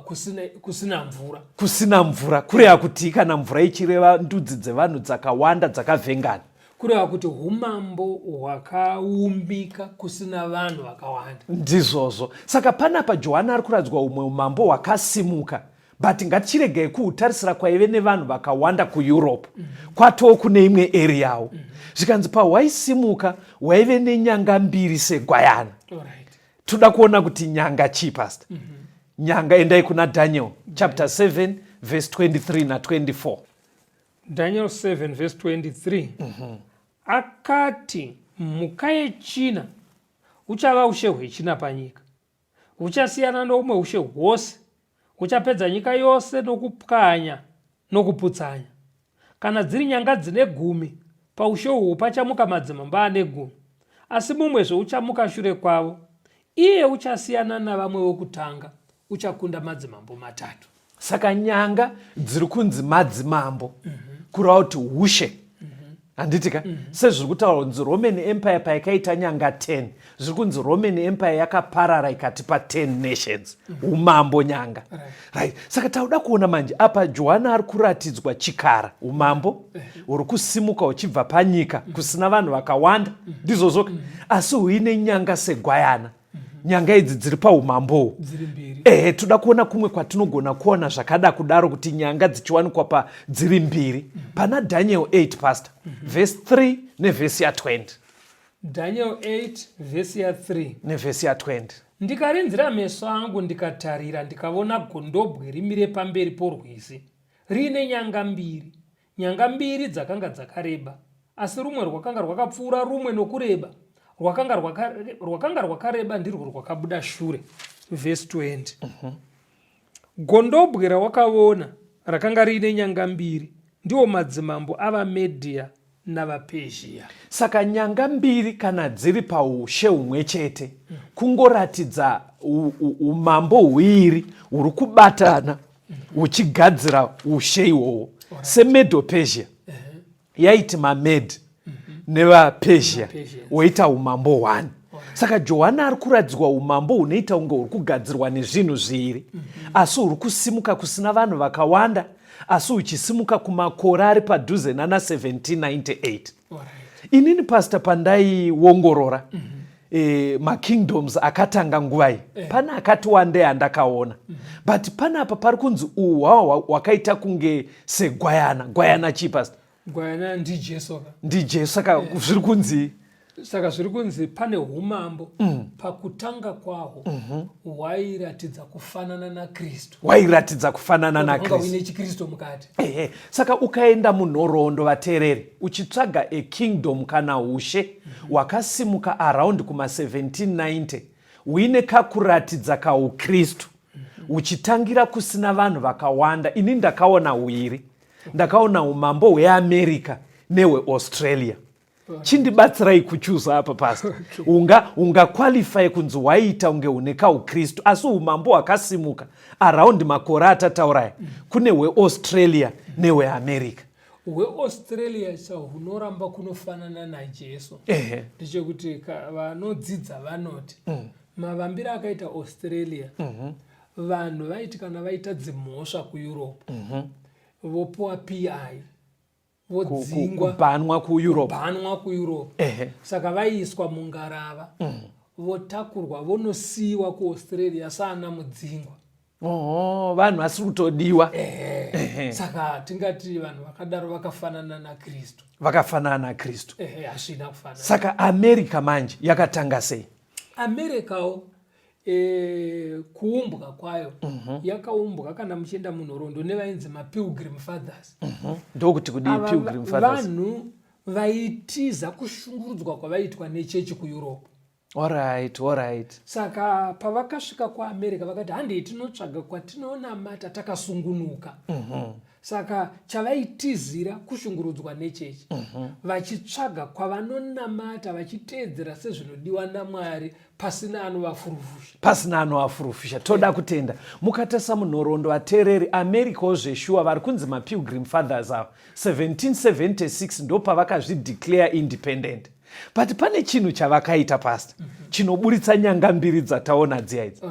kusina mvura. Kureva kuti kana mvura ichireva ndudzi dzevanhu dzakawanda dzakavhengana. Kureva kuti umambo hwakaumbika kusina vanhu vakawanda. Ndizvozvo. Saka panapa Johani ari kuradzwa umwe umambo hwakasimuka. But ngatichiregei kuutarisira kwaive nevanhu vakawanda kuEurope. Kwatoo kune imwe eriyawo. Zvikanzi pahwaisimuka hwaive nenyanga mbiri segwayana. Toda kuona kuti nyanga chii pastor? Nyanga, endai kuna Daniel chapter 7 verse 23 na 24. Daniel 7 verse 23. Akati mhuka yechina uchava ushe hwechina panyika. Uchasiyana noumwe ushe hwose. Uchapedza nyika yose nokupwanya nokuputsanya. Kana dziri nyanga dzine 10, paushe uhwu pachamuka madzimambo ane 10. Asi mumwezve uchamuka shure kwavo. Iye uchasiyana navamwe vokutanga, uchakunda madzimambo 3. Saka nyanga dziri kunzi madzimambo. Kureva kuti ushe. Handitika? Sezviri kutaura kunzi Roman Empire paikaita nyanga 10. Zviri kunzi Roman Empire yakaparara ikatipa 10 nations. Umambo nyanga. Right. Saka tauda kuona manje apa Johani ari kuratidzwa chikara umambo huri kusimuka uchibva panyika kusina vanhu vakawanda. Ndizvozvo. Asi huine nyanga segwayana. Nyanga idzi dziri paumambo. Toda kuona kumwe kwatinogona kuona zvakada kudaro kuti nyanga dzichiwanikwa pa dziri mbiri. Pana Daniel 8 pastor. Verse 3 neverse ya 20. Daniel 8 verse ya 3 neverse ya 20. Ndikarinzira meso angu ndikatarira ndikaona gondobwe rimire pamberi porwizi. Rine nyanga mbiri. Nyanga mbiri dzakanga dzakareba. Asi rumwe rwakanga rwakapfuura rumwe nokureba. Rwakanga rwakareba ndirwo rwakabuda shure. Verse 20. Gondobwe rawakaona rakanga rine nyanga mbiri. Ndiwo madzimambo avaMedia navaPezhia. Saka nyanga mbiri kana dziri paushe humwe chete kungoratidza umambo hwiri huri kubatana huchigadzira ushe ihwohwo. SeMedo Persia yaiti maMed nevaPezhia woita umambo 1. Saka Johani ari kuradzwa umambo hunoita kunge huri kugadzirwa nezvinhu zviviri. Asi huri kusimuka kusina vanhu vakawanda. Asi uchisimuka kumakore ari padhuze nana 1798. Inini pastor pandaiongorora makingdoms akatanga nguva iyi, pana akati wandei andakaona. But panapa pari kunzi uhwa hwakaita kunge segwayana chii pastor? Gwayana ndiJesu. NdiJesu. Saka zviri kunzi Saka zviri kunzi pane umambo pakutanga kwaho hwairatidza kufanana naKristu. Hwairatidza kufanana naKristu. Uine chiKristu mukati. Saka ukaenda munhoroondo vateereri uchitsvaga ekingdom kana ushe hwakasimuka around kuma 1790 huine kakuratidza kaukristu huchitangira kusina vanhu vakawanda. Ini ndakaona huiri. Ndakaona umambo hweAmerica nehweAustralia. Chindibatsirai kuchuza apa pastor. Unga qualify kunzi waita unge uneka uKristu. Asi umambo hwakasimuka around makore atatauraya kune hweAustralia nehweAmerica. HweAustralia hunoramba kunofanana naJesu. Ndechekuti vanodzidza vanoti mavambiro akaita Australia vanhu vaiti kana vaita dzimhosva kuEurope vopuwa PI. Vodzingwa kubanwa kuEurope. Saka vaiswa mungarava votakurwa vonosiiwa kuAustralia sana mudzingwa. Vanhu vasi kutodiwa. Saka tingati vanhu vakadaro vakafanana naKristu. Vakafanana naKristu. Hazvina kufanana. Saka America manje yakatanga sei? Americawo kuumbwa kwayo yakaumbwa kana muchienda munhoroondo nevainzi maPilgrim Fathers. Ndokuti kudii Pilgrim Fathers? Vanhu vaitiza kushungurudzwa kwavaitwa nechechi kuEurope. Alright. Saka pavakasvika kuAmerica vakati handei tinotsvaga kwatinonamata takasungunuka. Saka chavaitizira kushungurudzwa nechechi vachitsvaga kwavanonamata vachiteedzera sezvinodiwa naMwari pasina anovafurufusha. Toda kutenda mukatasa munhoroondo vateereri Americawo zveshuwa vari kunzi maPilgrim Fathers avo 1776 ndo pavakazvideclare independent. But pane chinhu chavakaita pastor chinoburitsa nyanga mbiri dzataona dziya idzi.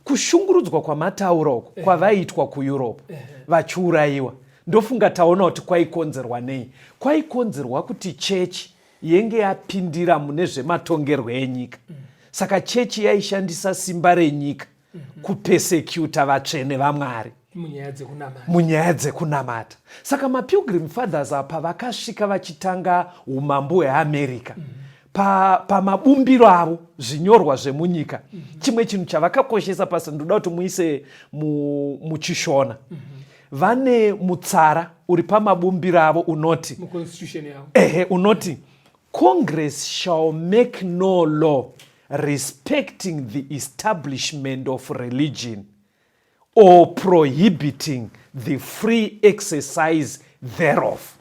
Kushungurudzwa kwamataura uko kwavaitwa kuEurope vachiurayiwa. Ndofunga taona kuti kwaikonzerwa nei? Kwaikonzerwa kuti chechi yenge yapindira mune zvematongerwo enyika. Saka chechi yaishandisa simba renyika kupesecuta vatsvene vaMwari munyaya dzekunamata. Saka maPilgrim Fathers apa vakasvika vachitanga umambo hweAmerica pamabumbiro avo zvinyorwa zvemunyika. Chimwe chinhu chavakakoshesa pasi ndoda kuti muise muchishona. Vane mutsara uri pamabumbiro avo unoti unoti Congress shall make no law respecting the establishment of religion or prohibiting the free exercise thereof.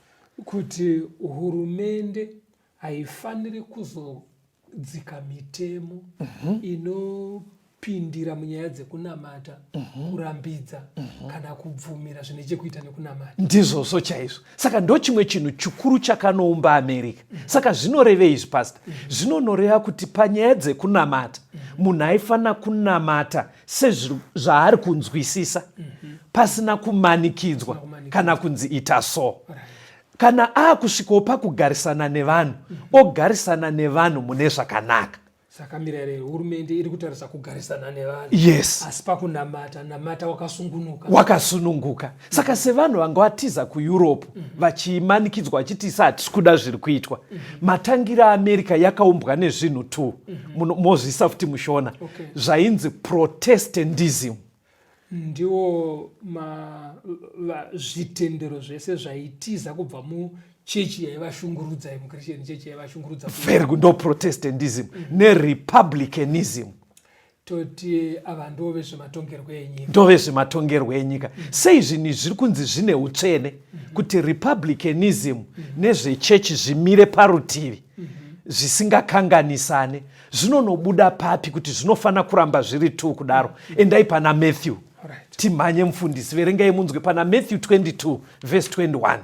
Kuti hurumende haifaniri kuzodzika mitemo inopindira munyaya dzekunamata, kurambidza kana kubvumira zvine chekuita nekunamata. Ndizvozvo chaizvo. Saka ndo chimwe chinhu chikuru chakanoumba America. Saka zvinoreva izvi pastor. Zvinonoreva kuti panyaya dzekunamata munhu aifanira kunamata sezvaari kunzwisisa pasina kumanikidzwa kana kunzi ita so. Kana akusvikawo pakugarisana nevanhu ogarisana nevanhu mune zvakanaka. Saka mirayiro yehurumende iri kutarisa kugarisana nevanhu. Yes. Asi pakunamata wakasununguka. Saka sevanhu vanga vatiza kuEurope vachimanikidzwa vachiti hatisi kuda zviri kuitwa. Matangira aAmerica yakaumbwa nezvinhu tu mozvisa futi mushona zvainzi Protestantism. Ndiwo zvitendero zvese zvaitiza kubva chechi yaivashungurudza muChristian chechi yaivashungurudza. Very good. No Protestantism neRepublicanism. Toti ava ndove zvematongerwo enyika. Sei zvinhu zviri kunzi zvine utsvene kuti Republicanism nezvechechi zvimire parutivi zvisingakanganisane zvinonobuda papi kuti zvinofana kuramba zviri tu kudaro. Endai pana Matthew. Timhanye mufundisi, verengai munzwe pana Matthew 22 verse 21.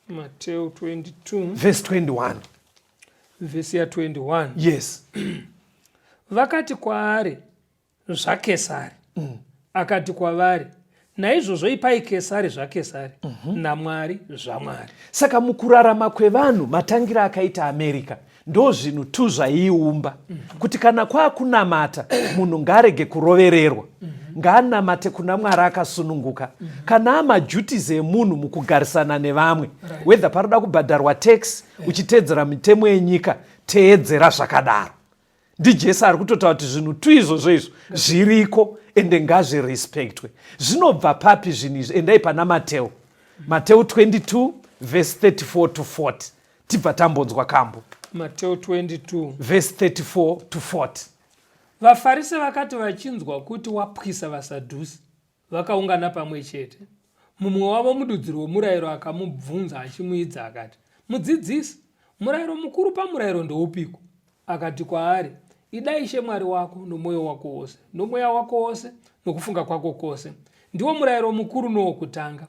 Matthew 22 verse 21. Verse 21. Yes. Vakati kwaari zvaKesari. Akati kwavari naizvozvo ipai Kesari zvaKesari naMwari zvaMwari. Saka mukurarama kwevanhu matangira akaita America ndo zvinhu tu zvaiumba kuti kana kwakunamata munhu ngarege kurovererwa ngaanamate kuna Mwari akasununguka. Kana amajutis emunhu mukugarisana nevamwe whether paroda kubhadharwa tax uchiteedzera mitemo yenyika teedzera zvakadaro. NdiJesu ari kutotaura kuti zvinhu tu izvozvo izvo zviriko ende ngazvirespectwe. Zvinobva papi zvinhu izvi? Endai pana Mateo 22 verse 34 to 40. Tibva tambonzwa kambo. Mateo 22 verse 34 to 40. VaFarisi vakati vachinzwa kuti wapwisa vaSadhusi vakaungana pamwe chete. Mumwe wavo mududziri womurayiro akamubvunza achimuidza akati, mudzidzisi, murayiro mukuru pamurayiro ndoupiko? Akati kwaari, ida Ishe Mwari wako nomwoyo wako wose, nomweya wako wose, nokufunga kwako kwose. Ndiwo murayiro mukuru nowokutanga.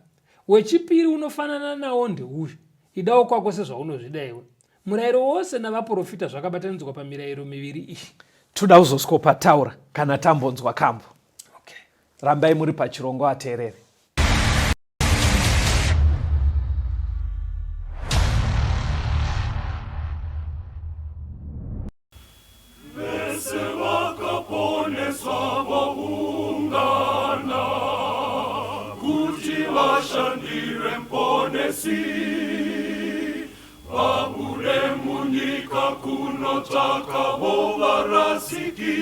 Wechipiri unofanana nawo ndeuyu, idawo kwako sezvaunozvida iwe. Murayiro wose navaprofita zvakabatanidzwa pamirayiro miviri iyi. Toda kuzosvika taura kana tambonzwa kambo. Rambai muri pachirongo ateerere. Vese vakaponeswa vaungana kuti vashandire mponesi vabude munyika kunotsvakawo varasiki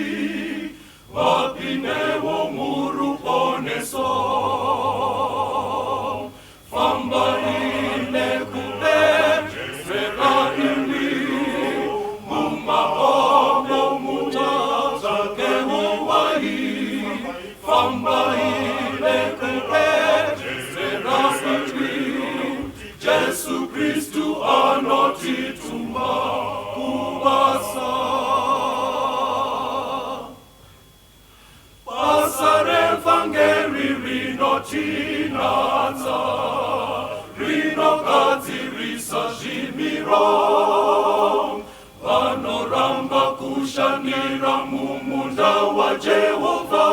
vapinewo muruponeso fambai nekudedzera imi mumakomo mutsvakewo wai fambai nekudedzera imi Jesu Kristu anotituma kubasa. Basa revangeli rinotinadza, rinogadzirisa zvimiro. Vanoramba kushandira mumunda waJehovha,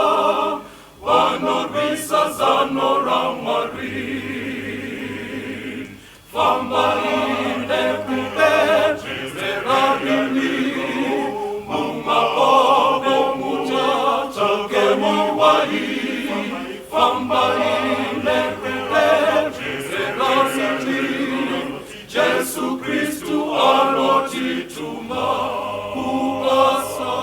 vanorwisa zano raMwari. Fambai nekupedzera rini mumaoko mutsvake muwai. Fambai nekupedzera rini Jesu Kristu anotituma kubasa.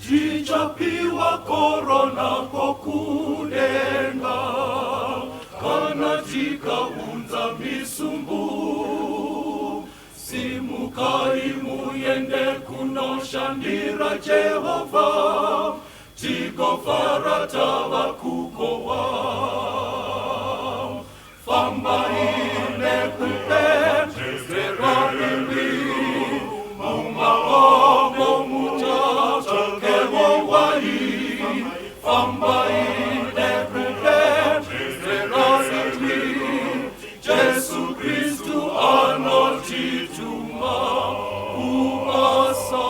Tichapiwa korona kokudenga, kana tikaunza misumbu. Simukai muende kunoshandira Jehova, tikofara tava kukowa. Fambai nekupedzera rini mumaoko mutsvake muwai. Fambai nekupedzera rini Jesu Kristu anotituma kubasa.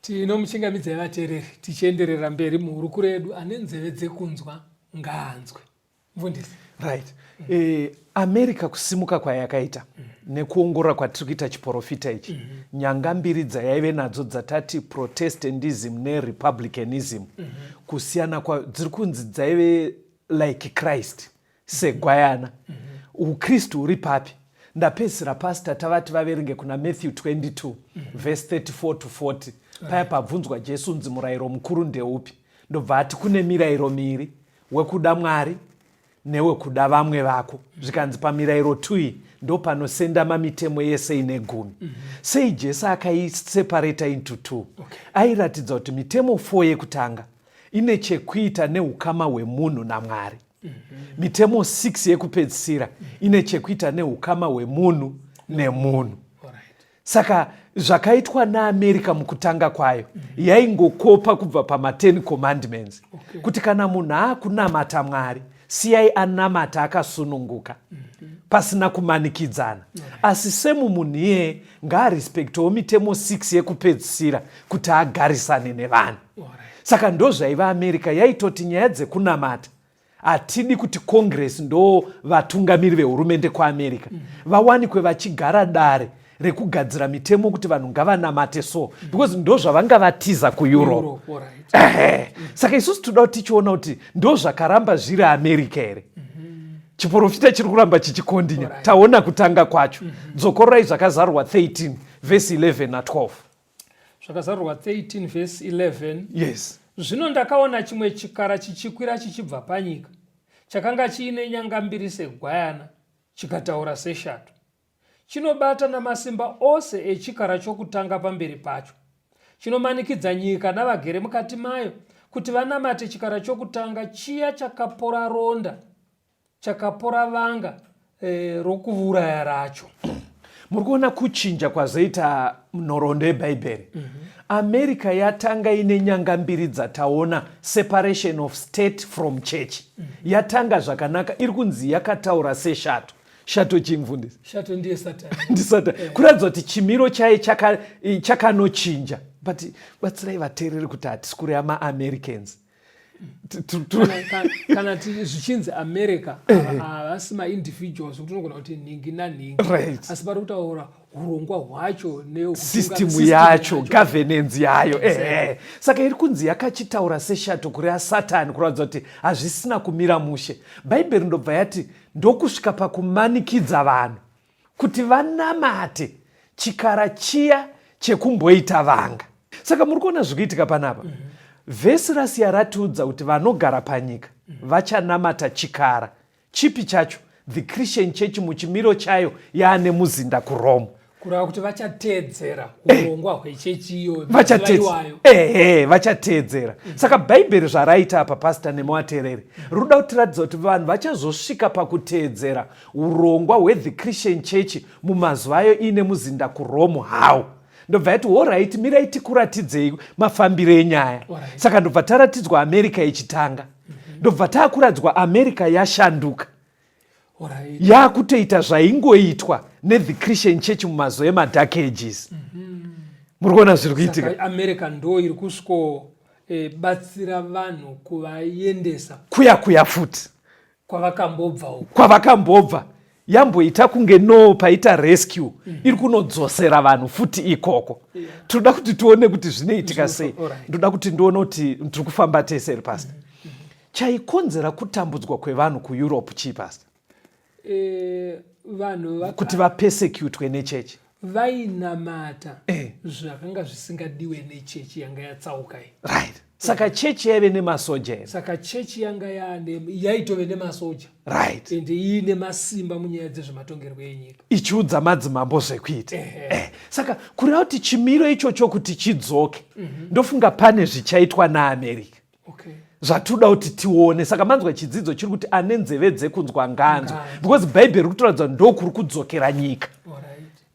Tino muchingamidzi yavateereri tichienderera mberi muhurukuro yedu ane nzeve dzekunzwa ngaanzwe. Mfundisi. Right. America kusimuka kwayakaita nekuongorora kwatiri kuita chiprofita ichi, nyanga mbiri dzayaive nadzo dzatati Protestantism neRepublicanism, kusiyana dziri kunzi dzaive like Christ, segwayana. Ukristu huri papi? Ndapedzisira pastor tavati vaverenge kuna Matthew 22 verse 34 to 40. Paya pabvunzwa Jesu nzi murayiro mukuru ndeupi? Ndobva ati kune mirayiro miri, wekuda Mwari newekuda vamwe vako. Zvikanzi pamirayiro 2 ndo panosenda mamitemo yese ine 10. Sei Jesu akaiseparata into 2? Airatidza kuti mitemo 4 yekutanga ine chekuita neukama hwemunhu naMwari. Mitemo 6 yekupedzisira ine chekuita neukama hwemunhu nemunhu. Saka zvakaitwa naAmerica mukutanga kwayo yaingokopa kubva pama10 commandments, kuti kana munhu akunamata Mwari siyai anamata akasununguka pasina kumanikidzana. Asi semunhu iye ngaarespektewo mitemo 6 yekupedzisira kuti agarisane nevanhu. Saka ndo zvaiva America, yaitoti nyaya dzekunamata hatidi kuti Congress ndo vatungamiri vehurumende kuAmerica vawanikwe vachigara dare rekugadzira mitemo kuti vanhu ngavanamate so, because ndo zvavanga vatiza kuEurope. Saka isusu toda kuti tichiona kuti ndo zvakaramba zviri America here. Chiprofita chiri kuramba chichikondinya. Taona kutanga kwacho. Dzokororai zvakazarwa 13 verse 11 na 12. Zvakazarwa 13 verse 11. Yes. Zvino ndakaona chimwe chikara chichikwira chichibva panyika, chakanga chiine nyanga mbiri segwayana, chikataura seshato. Chinobata namasimba ose echikara chokutanga pamberi pacho. Chinomanikidza nyika navagere mukati mayo kuti vanamate chikara chokutanga, chiya chakapora ronda, chakapora vanga rokuuraya racho. Muri kuona kuchinja kwazoita nhoroondo yeBhaibheri. America yatanga ine nyanga mbiri dzataona, separation of state from church. Yatanga zvakanaka, iri kunzi yakataura seshato. Shato chimfundisi? Shato ndiye Satani. Ndi Satani. Kuratidza kuti chimiro chaye chakanochinja. But batsirai vateereri kuti hatisi kure amaAmericans. Kana zvichinzi America havasi maindividuals kuti unogona kuti ningi naningi, asi pari kutaura urongwa hwacho system yacho, governance yayo. Saka iri kunzi yakachitaura seshato kuri aSatani, kuratidza kuti hazvisina kumira mushe. Bhaibheri ndobva yati ndokusvika pakumanikidza vanhu kuti vanamate chikara chiya chekumboita vanga. Saka muri kuona zvikuitika panapa. Vhesi rasiya ratiudza kuti vanogara panyika vachanamata chikara chipi chacho, the Christian church muchimiro chayo yaane muzinda kuRome. Kurava kuti vachateedzera urongwa hwechechi iyo vachateedzera. Saka bhaibheri zvaraita apa pastor nemuvateereri ruda kutiratidza kuti vanhu vachazosvika pakuteedzera urongwa hwethe Christian church mumazuva ayo ine muzinda kuRome hawo. Ndobva yati allright, mirai tikuratidzei mafambiro enyaya. Saka ndobva taratidzwa America ichitanga, ndobva taakuradzwa America yashanduka, yakutoita zvaingoitwa nethe Christian church mumazuva emadark ages. Muri kuona zviri kuitika. America ndo iri kusviko batsira vanhu kuvaendesa kuya futi kwavakambobva yamboita kunge no paita rescue iri kunodzosera vanhu futi ikoko. Tinoda kuti tione kuti zvinoitika sei. Ndoda kuti ndione kuti tiri kufamba tese ri pastor. Chaikonzera kutambudzwa kwevanhu kuEurope chii pastor? Vanhu kuti vapersecutwe nechechi vainamata zvakanga zvisingadiwe nechechi yanga yatsauka iyi. Right. Saka chechi yaive nemasoja here. Saka chechi yanga yaitove nemasoja. Right. Ende iine masimba munyaya dzezvematongerwo enyika, ichiudza madzimambo zvekuita. Saka kureva kuti chimiro ichocho kuti chidzoke, ndofunga pane zvichaitwa naAmerica. Zvatoda kuti tione. Saka manzwa chidzidzo chiri kuti ane nzeve dzekunzwa ngaanzwe, because bhaibheri rikutoratidza ndokuri kudzokera nyika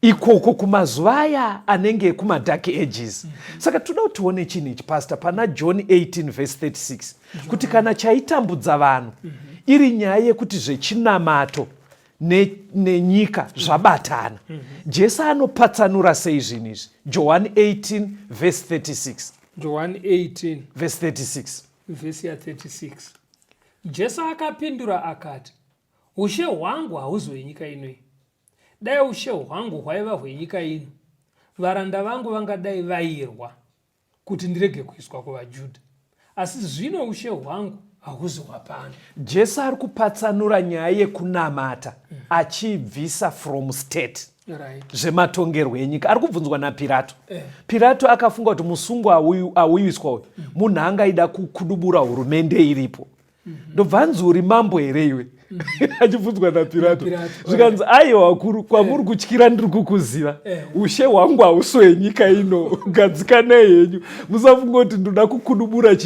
ikoko kumazuva aya anenge kumadark ages. Saka toda kuti tione chinhu ichi pastor pana John 18 verse 36 kuti kana chaitambudza vanhu iri nyaya yekuti zvechinamato nenyika zvabatana, Jesu anopatsanura sei zvinhu izvi? John 18 verse 36. John 18 verse 36. Vesi ya 36. Jesu akapindura akati, ushe hwangu hauzi hwenyika inoi. Dai ushe hwangu hwaiva hwenyika ino, varanda vangu vangadai vairwa kuti ndirege kuiswa kuvaJudha. Asi zvino ushe hwangu hauzi hwapano. Jesu ari kupatsanura nyaya yekunamata achibvisa from state. Zvematongerwo enyika. Ari kubvunzwa naPirato. Pirato akafunga kuti musungwa auyiswa uyu munhu angaida kukudubura hurumende iripo. Ndobva anzi uri mambo here iwe? Achibvunzwa naPirato. Zvikanzi aiwa wakuru, kwamuri kutyira ndiri kukuziva. Ushe hwangu hausi hwenyika ino, gadzikanai henyu. Musafunga kuti ndoda kukudubura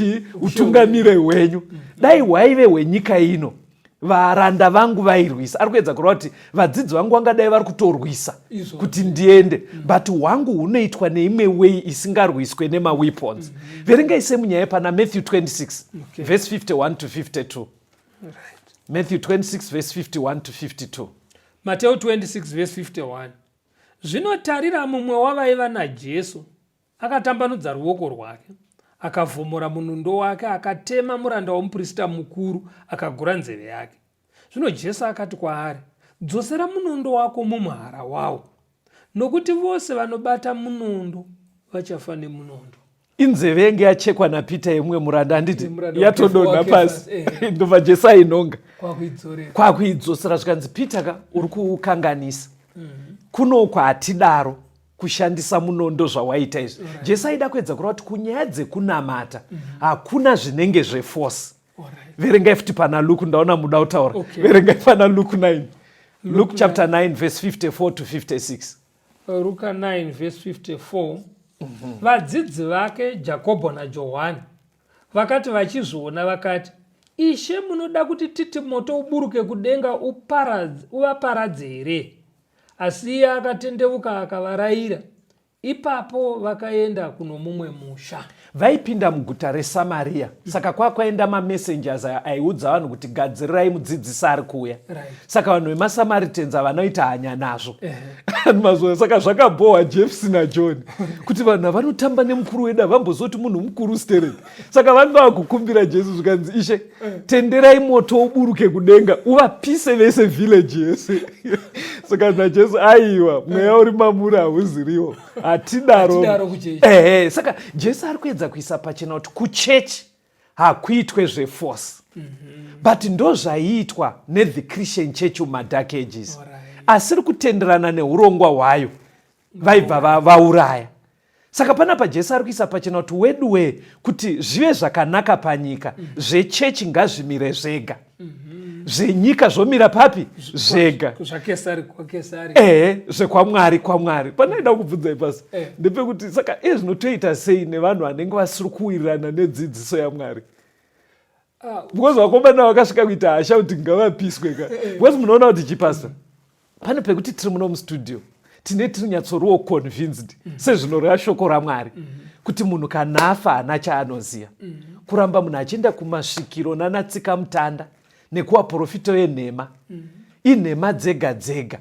utungamire hwenyu. Dai hwaive hwenyika ino, varanda vangu vairwisa. Ari kuedza kureva kuti vadzidzi vangu vangadai vari kutorwisa kuti ndiende, but hwangu hunoitwa neimwe way isingarwiswe nemaweapons. Verengai semunyaya pana Matthew 26 verse 51 to 52. Matthew 26 verse 51 to 52. Matthew 26 verse 51. Zvinotarira mumwe wavaiva naJesu akatambanudza ruoko rwake, akavhomora munondo wake, akatema muranda womuprista mukuru, akagura nzeve yake. Zvino Jesu akati kwaari, dzosera munondo wako mumuhara wawo, nokuti vose vanobata munondo vachafa nemunondo. Inzeve yenge yachekwa naPita yemwe muranda, anditi yatodonha pasi. Ndobva Jesu ainonga kwakuidzosera zvikanzi, Pita uri kukanganisa. Kuno kwatidaro kushandisa munondo zvawaita izvi. Jesu aida kuedza kureva kuti kunyaya dzekunamata hakuna zvinenge zveforce. Verengai futi pana Luke, ndaona muda kutaura. Verengai pana Luke 9. Luke chapter 9 verse 54 to 56. Luke 9 verse 54. Vadzidzi vake Jakobho naJohani vakati vachizviona vakati, Ishe, munoda kuti titi moto uburuke kudenga uvaparadze here? Asi iye akatendeuka akavarayira. Ipapo vakaenda kuno mumwe musha. Vaipinda muguta reSamaria. Saka kwakaenda mamessengers aiudza vanhu kuti gadzirirai mudzidzisi ari kuuya. Saka vanhu vemaSamaritans vanoita hanya nazvo. Saka zvakabohwa James naJohn kuti vanhu vanotamba nemukuru wedu vambozoti munhu mukuru stereki. Saka vanga vakukumbira Jesu zvikanzi, Ishe, tenderai moto uburuke kudenga uvapise vese village yese. Saka naJesu aiwa, mweya uri mamuri hauziriwo. Atidaro kuchechi. Saka Jesu ari kuedza kuisa pachena kuti kuchechi hakuitwe zveforce. But ndo zvaiitwa nethe Christian church mumadark ages. Asiri kutenderana neurongwa hwayo vaibva vauraya. Saka panapa Jesu ari kuisa pachena kuti wedwe kuti zvive zvakanaka panyika, zvechechi ngazvimire zvega, zvenyika zvomira papi zvega, zvekwamwari kwamwari. Panoida kubvunzai pasi ndepekuti saka zvinotoita sei nevanhu vanenge vasiri kuwirirana nedzidziso yaMwari? Because vakomana vakasvika kuita hasha kuti ngavapiswe ka. Because munoona kuti chipasta pane pekuti tiri muno mustudio tiri nyatsoruwo convinced sezvinoreva shoko raMwari kuti munhu kana afa hana chaanoziya. Kuramba munhu achienda kumasvikiro nanatsika mutanda nekuvaprofita venhema, inhema dzega dzega,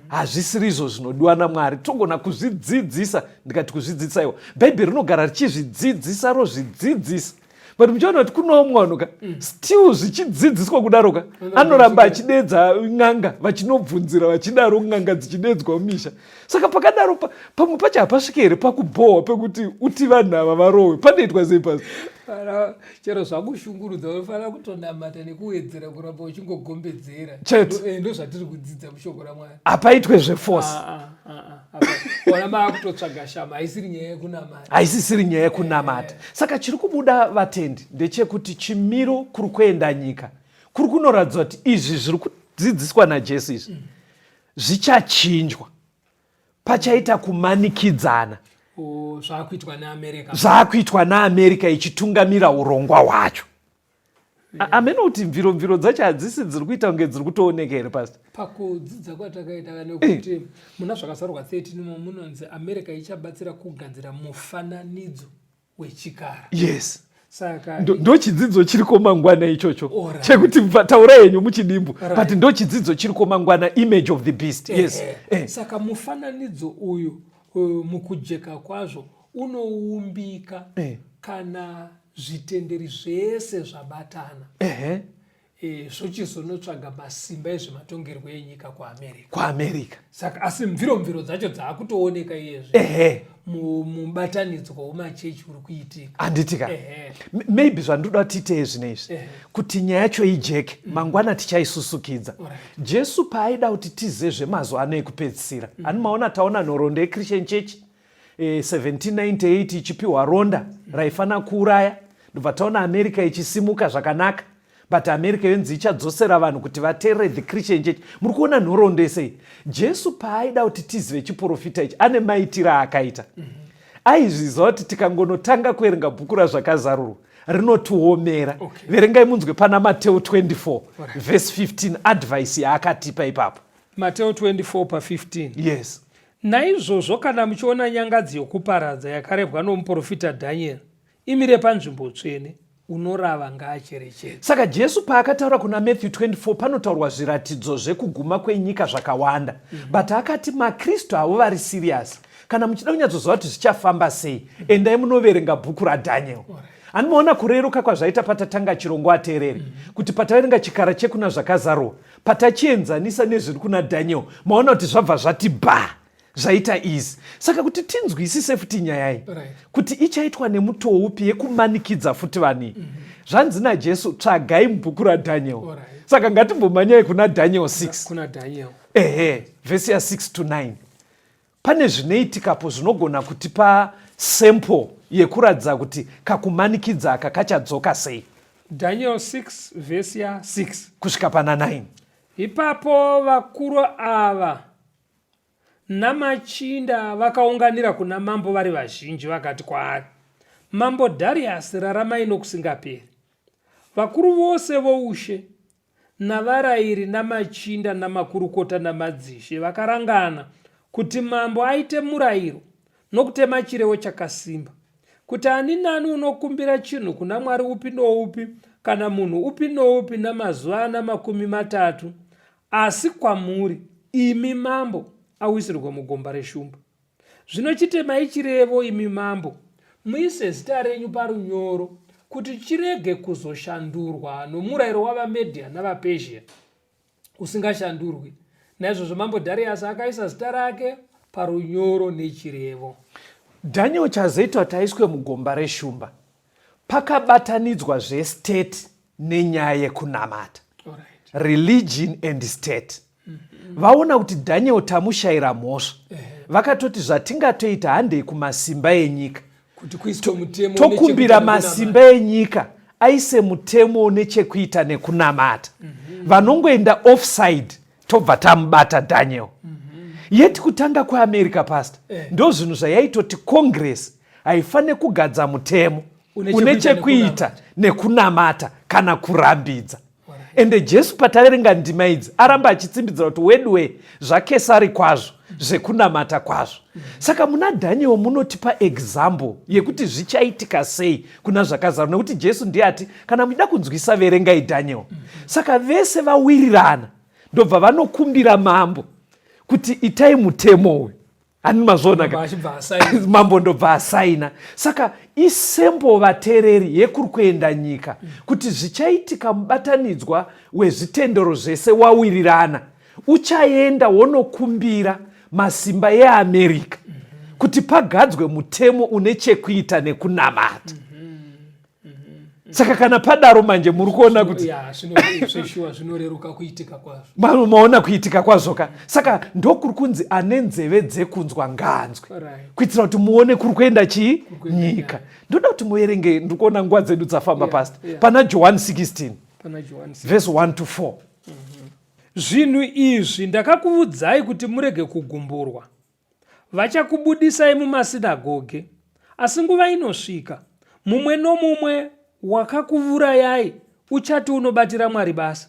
hazvisiri izvo zvinodiwa naMwari. Togona kuzvidzidzisa, ndikati kuzvidzidzisaiwa, bhaibheri rinogara richizvidzidzisa rozvidzidzisa, but muchiona kuti kuno mwanuka still zvichidzidziswa kudaroka anoramba achidedza n'anga, vachinobvunzira vachidaro n'anga dzichidedzwa mumisha. Saka pakadaro pamwe pacho hapasviki here pakubhohwa pekuti uti vanhu ava varohwe, panoitwa sei pasi? Chero zvakushungurudza unofanira kutonamata nekuwedzera kuramba uchingogombedzera. Ndo zvatiri kudzidza mushoko raMwari. Hapaitwe zveforce. Ona maakutotsvaga shama, haisiri nyaya yekunamata. Haisisiri nyaya yekunamata. Saka chiri kubuda vatendi ndechekuti chimiro kuri kuenda nyika kuri kunoratidza kuti izvi zviri kudzidziswa naJesu izvi zvichachinjwa, pachaita kumanikidzana. Zvaakuitwa naAmerika ichitungamira urongwa hwacho. Ameno kuti mviro dzacho hadzisi dziri kuita kunge dziri kutooneka here pasi? Pakudzidza kwatakaita nekuti muna zvakazarurwa 13 munonzi Amerika ichabatsira kugadzira mufananidzo wechikara. Yes. Saka ndo chidzidzo chiriko mangwana ichocho chekuti taura yenyu muchidimbu, but ndo chidzidzo chiriko mangwana, image of the beast. Yes. Saka mufananidzo uyu mukujeka kwazvo unoumbika kana zvitenderi zvese zvabatana zvochizonotsvaga masimba ezvematongerwo enyika kuAmerika. Saka asi mviro dzacho dzaakutooneka iyezve mubatanidzwa wemachechi uri kuitika. Handitika maybe zvandoda tiite zvinezvi kuti nyaya yacho ijeke mangwana tichaisusukidza. Jesu paaida kuti tizive zvemazuva ano ekupedzisira, ani maona taona nhoroondo yeChristian Church 1798 ichipiwa ronda raifana kuuraya, ndobva taona Amerika ichisimuka zvakanaka, but America yonzi ichadzosera vanhu kuti vateerere the Christian Church. Muri kuona nhoroondo yesei? Jesu paaida kuti tizive chiprofita ichi ane maitiro akaita. Aizviziva kuti tikangonotanga kuerenga bhuku razvakazarurwa rinotiomera. Verengai munzwe pana Mateo 24 verse 15 advice yaakatipa ipapo. Mateo 24:15. Yes. Naizvozvo kana muchiona nyangadzi yokuparadza yakarebwa nomuprofita Dhanieri imire panzvimbo tsvene, unorava ngaacherechedze. Saka Jesu paakataura kuna Matthew 24 panotaurwa zviratidzo zvekuguma kwenyika zvakawanda, but akati maKristu avo vari serious, kana muchida kunyatsoziva kuti zvichafamba sei, endai munoverenga bhuku raDhanieri. Anoona kureruka kwazvaita patatanga chirongo ateerere, kuti pataverenga chikara chekuna zvakazarurwa, patachienzanisa nezviri kuna Dhanieri, maona kuti zvabva zvati zvaita izi. Saka kuti tinzwisise futi nyaya kuti ichaitwa nemutoo upi yekumanikidza futi vani. Zvanzi naJesu, tsvagai mubhuku raDhanieri. Saka ngatimbomanyai kuna Dhanieri 6. Kuna Dhanieri. Verse 6 to 9. Pane zvinoitikapo zvinogona kutipa sample yekuratidza kuti kakumanikidza aka kachadzoka sei. Daniel 6 verse 6 kusvika pana 9. Ipapo vakuru ava namachinda vakaunganira kuna mambo vari vazhinji vakati kwaari, Mambo Dhariasi, raramai nokusingaperi. Vakuru vose voushe navarayiri namachinda namakurukota namadzishe vakarangana kuti mambo aite murayiro nokutema chirevo chakasimba, kuti ani nani unokumbira chinhu kuna mwari upi noupi kana munhu upi noupi namazuva 30, asi kwamuri imi mambo awisirwa mugomba reshumba. Zvino chitemai chirevo imi mambo, muise zita renyu parunyoro kuti chirege kuzoshandurwa nomurayiro wavaMedhia navaPezhia usingashandurwi. Naizvozvo mambo Dhariasi akaisa zita rake parunyoro nechirevo. Dhanieri chazoita kuti aiswe mugomba reshumba pakabatanidzwa zvestate nenyaya yekunamata. Religion and state. Vaona kuti Dhanieri tamushayira mhosva, vakatoti zvatingatoita handei kumasimba enyika kuti kuiswe mutemo tokumbira masimba enyika aise mutemo une chekuita nekunamata. Vanongoenda offside tobva tamubata Daniel. Yeti kutanga kweAmerica pastor ndo zvinhu zvayaitoti Congress haifanire kugadza mutemo une chekuita nekunamata kana kurambidza. Ende Jesu pataverenga ndima idzi aramba achitsimbidzira kuti wedwe zvakesari kwazvo zvekunamata kwazvo. Saka muna Daniel munotipa example yekuti zvichaitika sei kuna zvakazarwa, nekuti Jesu ndiye ati kana muchida kunzwisa verengai Daniel. Saka vese vawirirana ndobva vanokumbira mambo kuti itai mutemo uyu. Ani mazvona mambo ndobva asaina. Saka isembo vatereri yekuri kuenda nyika kuti zvichaitika mubatanidzwa wezvitendero zvese wawirirana uchaenda wonokumbira masimba eAmerica kuti pagadzwe mutemo une chekuita nekunamata. Saka kana padaro manje muri kuona kuti zvinoreruka kuitika kwazvo. Maona kuitika kwazvo ka. Saka ndokuri kunzi ane nzeve dzekunzwa ngaanzwe. Kuitira kuti muone kuri kuenda nyika. Ndoda kuti muerenge, ndikuona nguva dzedu dzafamba pastor. Pana John 16 verse 1 to 4. Zvinhu izvi ndakakuudzai kuti murege kugumburwa. Vachakubudisai mumasinagoge, asi nguva inosvika mumwe nomumwe wakakuvurayai uchati unobatira Mwari basa.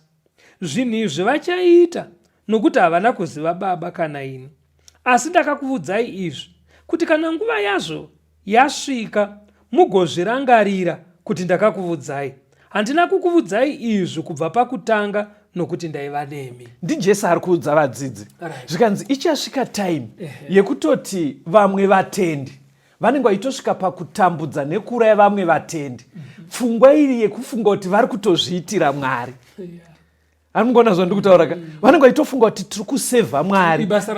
Zvinhu izvi vachaita nokuti havana kuziva Baba kana ini. Asi ndakakuudzai izvi kuti kana nguva yazvo yasvika mugozvirangarira kuti ndakakuudzai. Handina kukuudzai izvi kubva pakutanga nokuti ndaiva nemi. NdiJesu ari kuudza vadzidzi zvikanzi ichasvika time yekutoti vamwe vatendi vanenge vaitosvika pakutambudza nekuraya vamwe vatendi. Pfungwa iri yekufunga kuti vari kutozviitira Mwari. Anongona zvandikutaura ka. Vanenge vaitofunga kuti tiri kusevha Mwari. Ibasa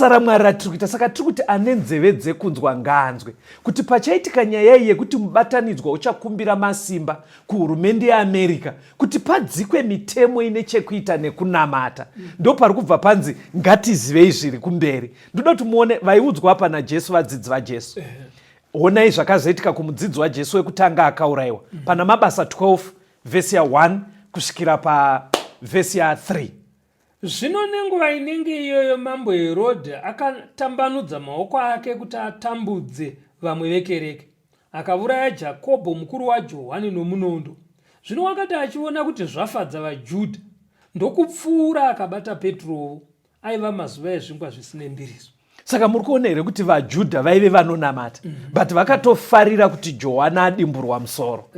raMwari ratiri kuita. Saka tiri kuti ane nzeve dzekunzwa ngaanzwe kuti pachaitika nyaya iyi yekuti mubatanidzwa uchakumbira masimba kuhurumende yeAmerica kuti padzikwe mitemo ine chekuita nekunamata. Ndo pari kubva panzi ngatizivei zviri kumberi. Ndoda kuti muone vaiudzwa apa naJesu, vadzidzi vaJesu. Honai zvakazoitika kumudzidzi waJesu wekutanga akaurayiwa. Pana Mabasa 12 vhesi ya 1 kusvikira pavhesi ya 3. Zvino nenguva inenge iyoyo mambo Herodhi akatambanudza maoko ake kuti atambudze vamwe vekereke. Akauraya Jakobho mukuru waJohani nomunondo. Zvino wakati achiona kuti zvafadza vaJudha, ndokupfuura akabata Petrowo. Aiva mazuva ezvingwa zvisine mbiriso. Saka muri kuona here kuti vaJudha vaive vanonamata but vakatofarira kuti Johani adimburwa musoro.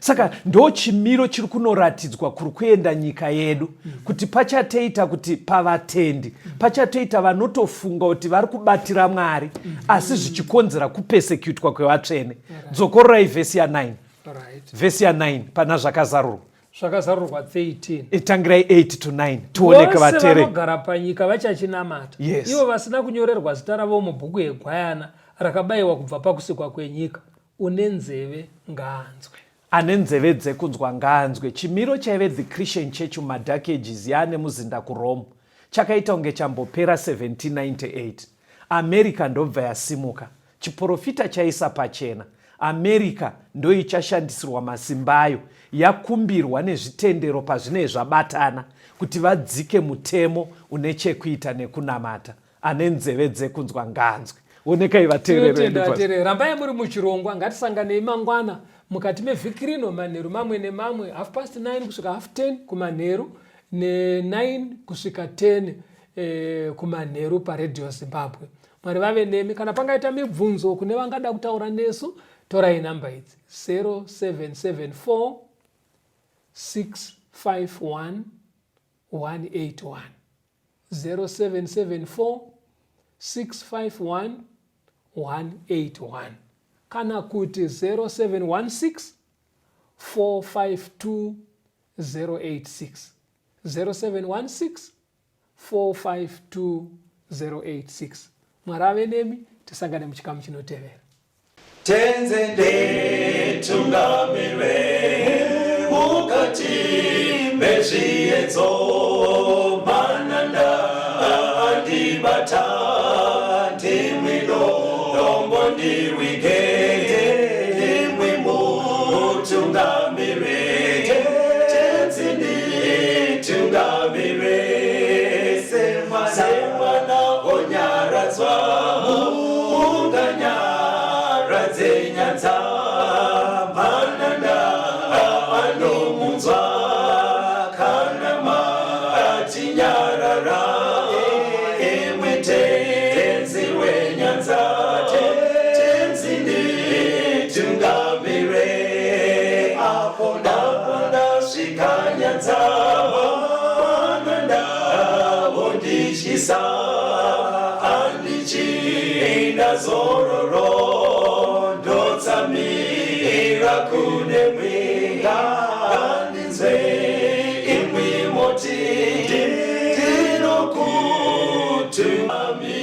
Saka ndo chimiro chiri kunoratidzwa kuri kuenda nyika yedu kuti pachatoita kuti pavatendi pachatoita vanotofunga kuti vari kubatira Mwari asi zvichikonzera kupesekutwa kwevatsvene. Dzokororai vhesi ya 9. Vhesi ya 9 pana zvakazarurwa. Zvakazarurwa 13. Itangirai 8 to 9 tuoneke vatere. Vose vanogara panyika vachachinamata. Ivo vasina kunyorerwa zita ravo mubhuku yeGwayana rakabayiwa kubva pakusikwa kwenyika. Une nzeve ngaanzwe. Ane nzeve dzekunzwa ngaanzwe. Chimiro chaive the Christian Church muMark Ages yaane muzinda kuRome chakaita kunge chambopera 1798. America ndobva yasimuka. Chiprofita chaisa pachena America ndo ichashandisirwa masimba ayo yakumbirwa nezvitendero pazvinenge zvabatana kuti vadzike mutemo une chekuita nekunamata. Ane nzeve dzekunzwa ngaanzwe. Onekai vateereri. Rambai muri muchirongwa, ngatisanganei mangwana mukati mevhiki rino manheru mamwe nemamwe 9:30 kusvika 10:30 kumanheru ne9 kusvika 10 kumanheru paRadio Zimbabwe. Mwari vave nemi. Kana pangaita mibvunzo kune vangada kutaura nesu, torai namba idzi 0774 651 181 0774 651 181 kana kuti 0716 452 086 0716 452 086. Mwari ave nemi. Tisangane muchikamu chinotevera. Tenzende tungamirwe mukati mezviedzo mananda andi bata ndimwino lombo ndiwigete ndimwimu utungamire tenzini tungamire semwana onyaradzwa unganyaradze nyanza mananda anomunzwa kana matinyarara emwete tenzi wenyanza tenzini tungamire aponda svikanyanza mananda vondishisa andichienda zororo ndotsamira kune mwinga Ngaanzwe imwi moti ndinokutumami